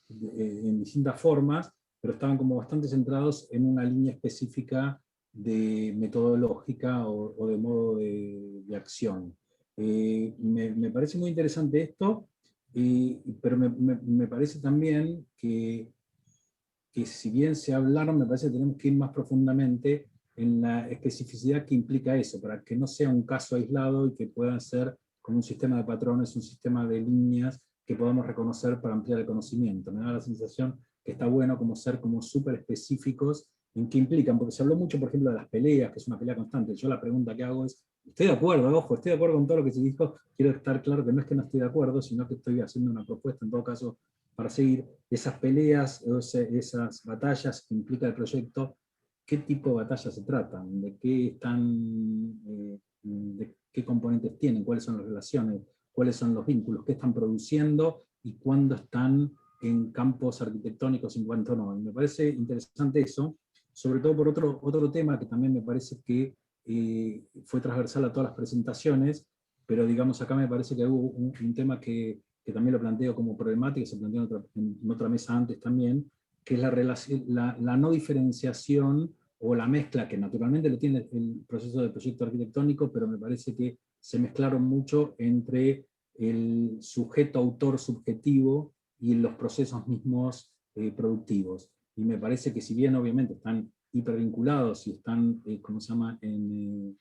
en distintas formas, pero estaban como bastante centrados en una línea específica de metodológica o de modo de acción. Me parece muy interesante esto, pero me parece también que si bien se hablaron, me parece que tenemos que ir más profundamente en la especificidad que implica eso, para que no sea un caso aislado y que pueda ser como un sistema de patrones, un sistema de líneas que podamos reconocer para ampliar el conocimiento. Me da la sensación que está bueno como ser como súper específicos en qué implican, porque se habló mucho, por ejemplo, de las peleas, que es una pelea constante. Yo la pregunta que hago es, estoy de acuerdo, ojo, estoy de acuerdo con todo lo que se dijo, quiero estar claro que no es que no estoy de acuerdo, sino que estoy haciendo una propuesta, en todo caso, para seguir esas peleas, esas batallas que implica el proyecto. ¿Qué tipo de batallas se tratan? ¿De qué están, de qué componentes tienen? ¿Cuáles son las relaciones? ¿Cuáles son los vínculos? ¿Qué están produciendo? ¿Y cuándo están en campos arquitectónicos y en cuánto no? Y me parece interesante eso, sobre todo por otro tema que también me parece que fue transversal a todas las presentaciones, pero digamos acá me parece que hubo un tema que también lo planteo como problemática, se planteó en otra mesa antes también, que es la no diferenciación o la mezcla, que naturalmente lo tiene el proceso de proyecto arquitectónico, pero me parece que se mezclaron mucho entre el sujeto autor subjetivo y los procesos mismos productivos. Y me parece que si bien obviamente están hipervinculados y están, ¿cómo se llama?, en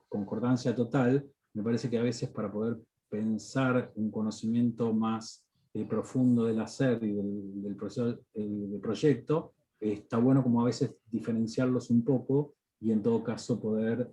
concordancia total, me parece que a veces para poder pensar un conocimiento más profundo del hacer y del proceso del proyecto, está bueno como a veces diferenciarlos un poco y en todo caso poder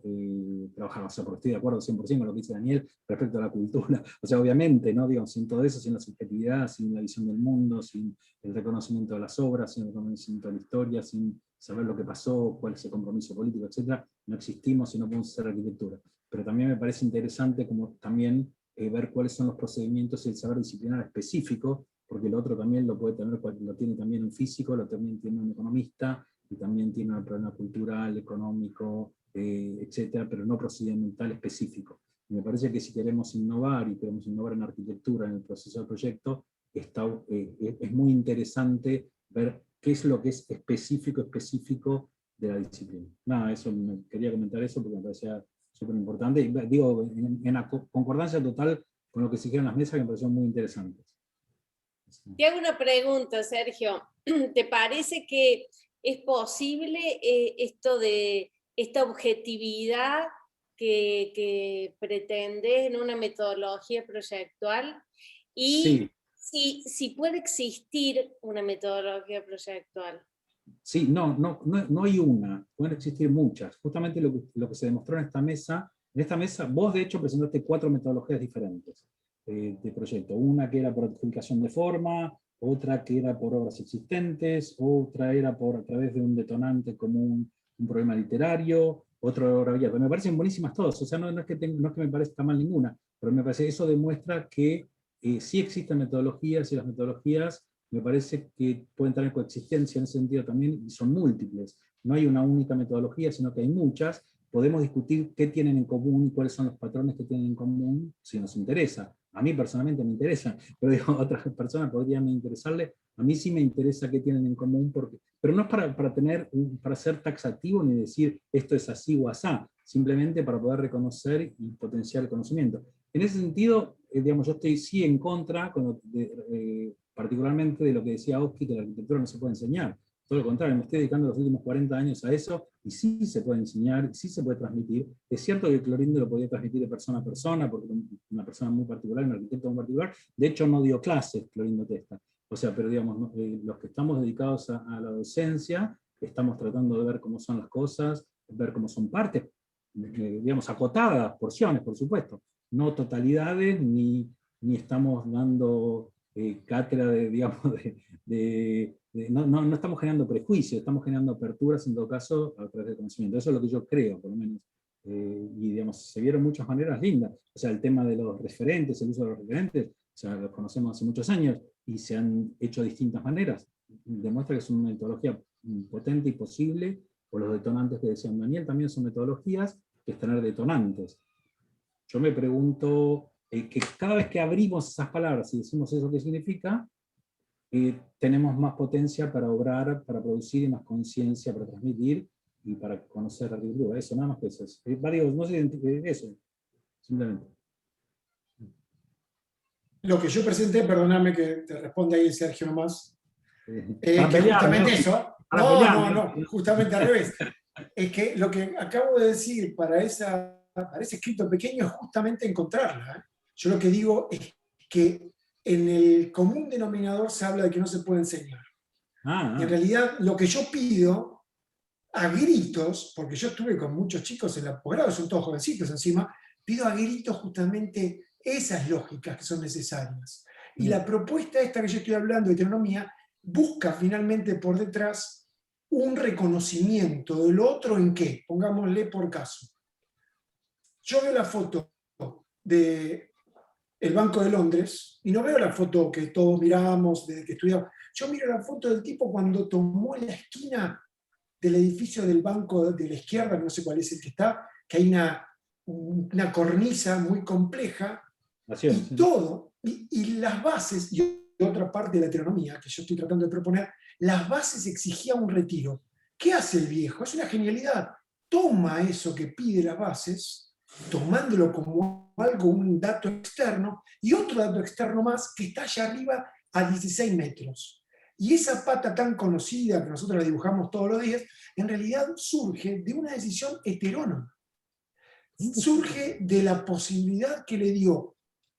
trabajar. O sea, porque estoy de acuerdo 100% con lo que dice Daniel respecto a la cultura. O sea, obviamente, ¿no? Digo, sin todo eso, sin la subjetividad, sin la visión del mundo, sin el reconocimiento de las obras, sin el reconocimiento de la historia, sin saber lo que pasó, cuál es el compromiso político, etc., no existimos y no podemos hacer arquitectura. Pero también me parece interesante como también ver cuáles son los procedimientos y el saber disciplinar específico, porque el otro también lo puede tener, lo tiene también un físico, lo también tiene un economista, y también tiene un problema cultural, económico, etcétera, pero no procedimental específico. Y me parece que si queremos innovar, y queremos innovar en arquitectura, en el proceso del proyecto, es muy interesante ver qué es lo que es específico de la disciplina. Nada, quería comentar eso porque me parecía súper importante, y digo, en concordancia total con lo que se dijeron en las mesas, que me parecieron muy interesantes. Te hago una pregunta, Sergio. ¿Te parece que es posible esto de esta objetividad que pretende en una metodología proyectual? Y sí. si puede existir una metodología proyectual. Sí, no hay una, pueden existir muchas. Justamente lo que se demostró en esta mesa, vos de hecho presentaste 4 metodologías diferentes de proyecto. Una que era por adjudicación de forma, otra que era por obras existentes, otra era a través de un detonante como un problema literario, otra obra abierta. Me parecen buenísimas todas, o sea, no es que me parezca mal ninguna, pero me parece que eso demuestra que sí existen metodologías, y las metodologías me parece que pueden tener coexistencia en ese sentido también, y son múltiples. No hay una única metodología, sino que hay muchas. Podemos discutir qué tienen en común y cuáles son los patrones que tienen en común, si nos interesa. A mí personalmente me interesa, pero digo, a otras personas podrían interesarle. A mí sí me interesa qué tienen en común, pero no es para ser taxativo ni decir esto es así o asá, simplemente para poder reconocer y potenciar el conocimiento. En ese sentido, digamos, yo estoy sí en contra, particularmente de lo que decía Oski, que la arquitectura no se puede enseñar. Todo lo contrario, me estoy dedicando los últimos 40 años a eso, y sí se puede enseñar, sí se puede transmitir. Es cierto que Clorindo lo podía transmitir de persona a persona, porque una persona muy particular, un arquitecto muy particular, de hecho no dio clases Clorindo Testa. O sea, pero digamos, los que estamos dedicados a la docencia, estamos tratando de ver cómo son las cosas, ver cómo son partes, digamos, acotadas, porciones, por supuesto, no totalidades, ni estamos dando cátedra no estamos generando prejuicios, estamos generando aperturas en todo caso a través del conocimiento. Eso es lo que yo creo, por lo menos. Y digamos, se vieron muchas maneras lindas. O sea, el tema de los referentes, el uso de los referentes, o sea, los conocemos hace muchos años y se han hecho de distintas maneras. Demuestra que es una metodología potente y posible, o los detonantes que decía Daniel también son metodologías, que es tener detonantes. Yo me pregunto que cada vez que abrimos esas palabras y decimos eso que significa, tenemos más potencia para obrar, para producir, y más conciencia para transmitir y para conocer la arquitectura. Eso, nada más que eso. No sé, eso. simplemente. Lo que yo presenté, perdóname que te responde ahí Sergio nomás, Para que pelear, justamente ¿no? eso, Para pelear, no, justamente al revés, es que lo que acabo de decir para ese escrito pequeño es justamente encontrarla. ¿eh? Yo lo que digo es que en el común denominador se habla de que no se puede enseñar. Y en realidad lo que yo pido a gritos, porque yo estuve con muchos chicos en la posgrado, son todos jovencitos encima, pido a gritos justamente esas lógicas que son necesarias. Y la propuesta esta que yo estoy hablando de heteronomía busca finalmente por detrás un reconocimiento del otro en qué, pongámosle por caso. Yo veo la foto del Banco de Londres y no veo la foto que todos miramos desde que estudiamos. Yo miro la foto del tipo cuando tomó la esquina del edificio del banco de la izquierda, no sé cuál es el que está, que hay una cornisa muy compleja, y todo, y las bases, y otra parte de la heteronomía que yo estoy tratando de proponer, las bases exigían un retiro. ¿Qué hace el viejo? Es una genialidad. Toma eso que pide las bases, tomándolo como algo, un dato externo, y otro dato externo más que está allá arriba a 16 metros. Y esa pata tan conocida que nosotros la dibujamos todos los días, en realidad surge de una decisión heterónoma. Surge de la posibilidad que le dio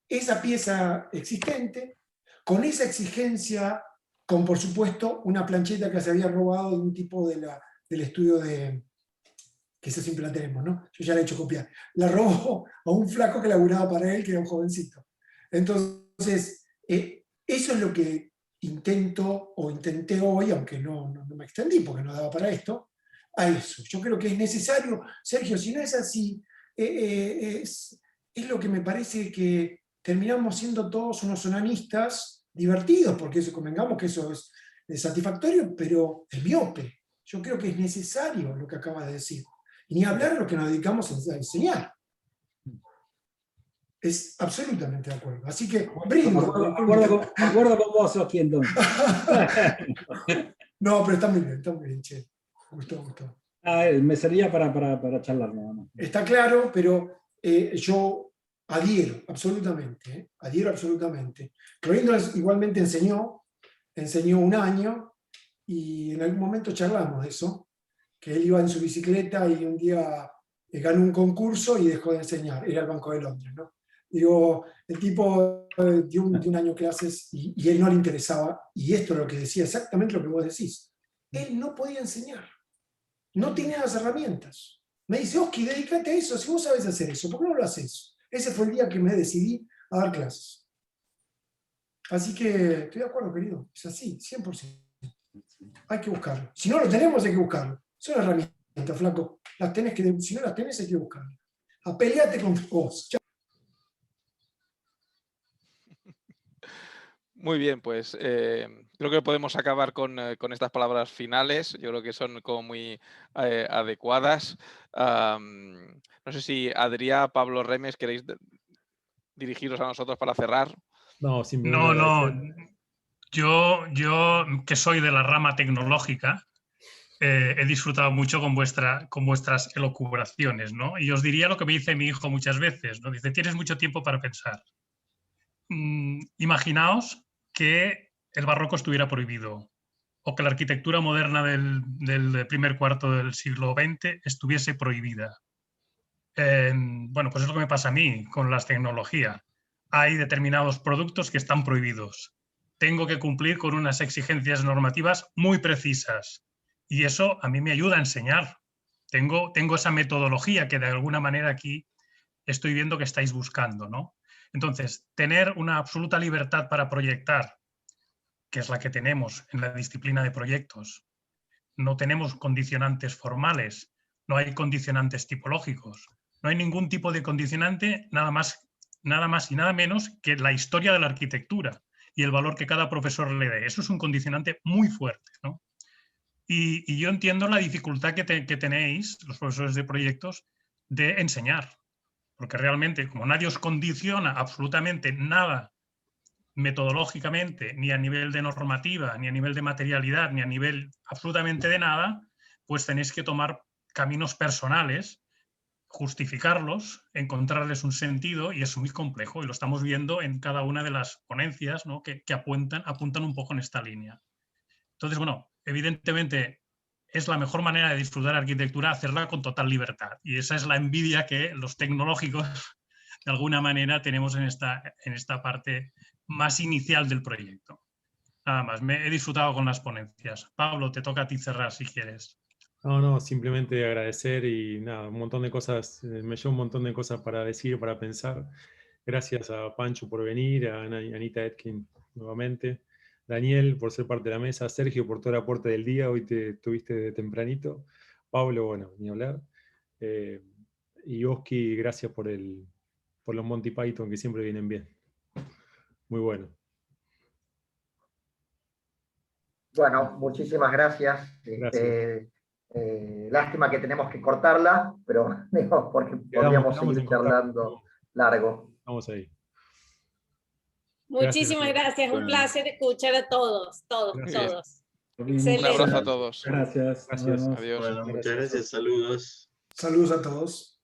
esa pieza existente, con esa exigencia, con por supuesto una plancheta que se había robado de un tipo del estudio que esa siempre la tenemos, ¿no? Yo ya la he hecho copiar. La robó a un flaco que laburaba para él, que era un jovencito. Entonces, eso es lo que intenté hoy, aunque no me extendí porque no daba para esto, a eso. Yo creo que es necesario, Sergio, si no es así, es lo que me parece que terminamos siendo todos unos onanistas divertidos, porque eso, convengamos que eso es satisfactorio, pero es miope. Yo creo que es necesario lo que acabas de decir. Y ni hablar de lo que nos dedicamos a enseñar. Es absolutamente de acuerdo. Así que brindo. Acuerdo con vos aquí entonces. No, pero está muy bien, che. Gustó. Me servía para charlar nada más. Está claro, pero yo adhiero absolutamente. Adhiero absolutamente. Clorinda igualmente enseñó un año y en algún momento charlamos de eso, que él iba en su bicicleta y un día ganó un concurso y dejó de enseñar. Era el Banco de Londres, ¿no? Digo, el tipo dio un año clases y él no le interesaba, y esto es lo que decía, exactamente lo que vos decís. Él no podía enseñar, no tenía las herramientas. Me dice, Oski, dedícate a eso, si vos sabés hacer eso, ¿por qué no lo haces? Ese fue el día que me decidí a dar clases. Así que estoy de acuerdo, querido, es así, 100%. Hay que buscarlo. Si no lo tenemos, hay que buscarlo. Son herramientas, flaco. Si no las tenés, hay que buscarlo. Apeleate con vos. Muy bien, pues creo que podemos acabar con estas palabras finales. Yo creo que son como muy adecuadas. No sé si Adrià, Pablo, Remes, queréis dirigiros a nosotros para cerrar. No, simplemente No. Yo que soy de la rama tecnológica, he disfrutado mucho con vuestras elucubraciones, ¿no? Y os diría lo que me dice mi hijo muchas veces, ¿no? Dice, tienes mucho tiempo para pensar. Imaginaos que el barroco estuviera prohibido o que la arquitectura moderna del primer cuarto del siglo XX estuviese prohibida. Bueno, pues es lo que me pasa a mí con las tecnologías. Hay determinados productos que están prohibidos. Tengo que cumplir con unas exigencias normativas muy precisas y eso a mí me ayuda a enseñar. Tengo esa metodología que de alguna manera aquí estoy viendo que estáis buscando, ¿no? Entonces, tener una absoluta libertad para proyectar, que es la que tenemos en la disciplina de proyectos. No tenemos condicionantes formales, no hay condicionantes tipológicos, no hay ningún tipo de condicionante, nada más y nada menos que la historia de la arquitectura y el valor que cada profesor le dé. Eso es un condicionante muy fuerte, ¿no? Y yo entiendo la dificultad que tenéis, los profesores de proyectos, de enseñar. Porque realmente, como nadie os condiciona absolutamente nada metodológicamente, ni a nivel de normativa, ni a nivel de materialidad, ni a nivel absolutamente de nada, pues tenéis que tomar caminos personales justificarlos, encontrarles un sentido, y es muy complejo, y lo estamos viendo en cada una de las ponencias, ¿no? que apuntan un poco en esta línea. Entonces, bueno, evidentemente es la mejor manera de disfrutar arquitectura hacerla con total libertad, y esa es la envidia que los tecnológicos de alguna manera tenemos en esta parte más inicial del proyecto. Nada más, me he disfrutado con las ponencias. Pablo, te toca a ti cerrar si quieres. No, simplemente agradecer y nada, un montón de cosas, me llevo un montón de cosas para decir, para pensar. Gracias a Pancho por venir, a Anita Etkin nuevamente, Daniel por ser parte de la mesa, Sergio por todo el aporte del día, hoy te tuviste de tempranito, Pablo, bueno, ni hablar, y Oski, gracias por los Monty Python que siempre vienen bien. Muy bueno. Bueno, muchísimas gracias. Lástima que tenemos que cortarla, pero digo, porque podríamos seguir charlando largo. Vamos ahí. Muchísimas gracias, un placer escuchar a todos. Un abrazo a todos. Gracias. Adiós. Bueno, muchas gracias, saludos. Saludos a todos.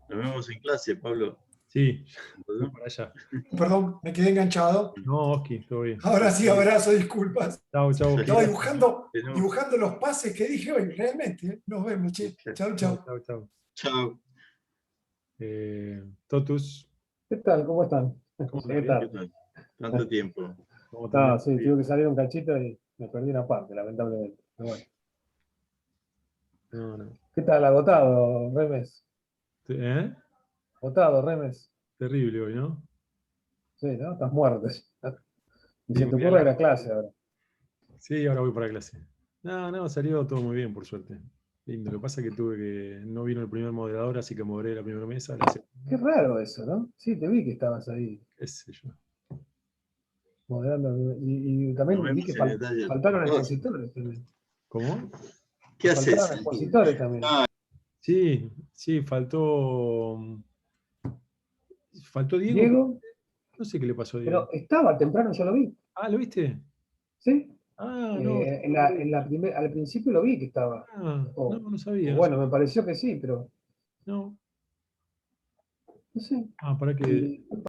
Nos vemos en clase, Pablo. Sí, voy para allá. Perdón, me quedé enganchado. No, Oski, todo bien. Ahora sí, abrazo, disculpas. Chau. Estaba dibujando los pases que dije hoy, realmente. Nos vemos, che. Chau. Chau. Totus. ¿Qué tal? ¿Cómo están? ¿Qué tal? Tanto tiempo. Sí, tuve que salir un cachito y me perdí una parte, lamentablemente. Pero bueno. No. ¿Qué tal? Agotado, Remes. Agotado, Remes. Terrible hoy, ¿no? Sí, ¿no? Estás muerto. Y se te ocurre ir a clase ahora. Sí, ahora voy para clase. No, salió todo muy bien, por suerte. Lindo. Lo que pasa es que no vino el primer moderador, así que moderé la primera mesa. Qué raro eso, ¿no? Sí, te vi que estabas ahí. Qué sé yo. Moderando. Y también vi que faltaron expositores también. ¿Cómo? ¿Qué haces? Faltaron expositores también. Sí, faltó Diego. ¿Diego? No sé qué le pasó a Diego. Pero estaba temprano, yo lo vi. Ah, ¿lo viste? Sí. No. Al principio lo vi que estaba. No sabía. Bueno, me pareció que sí, pero. No. No sé. Para que.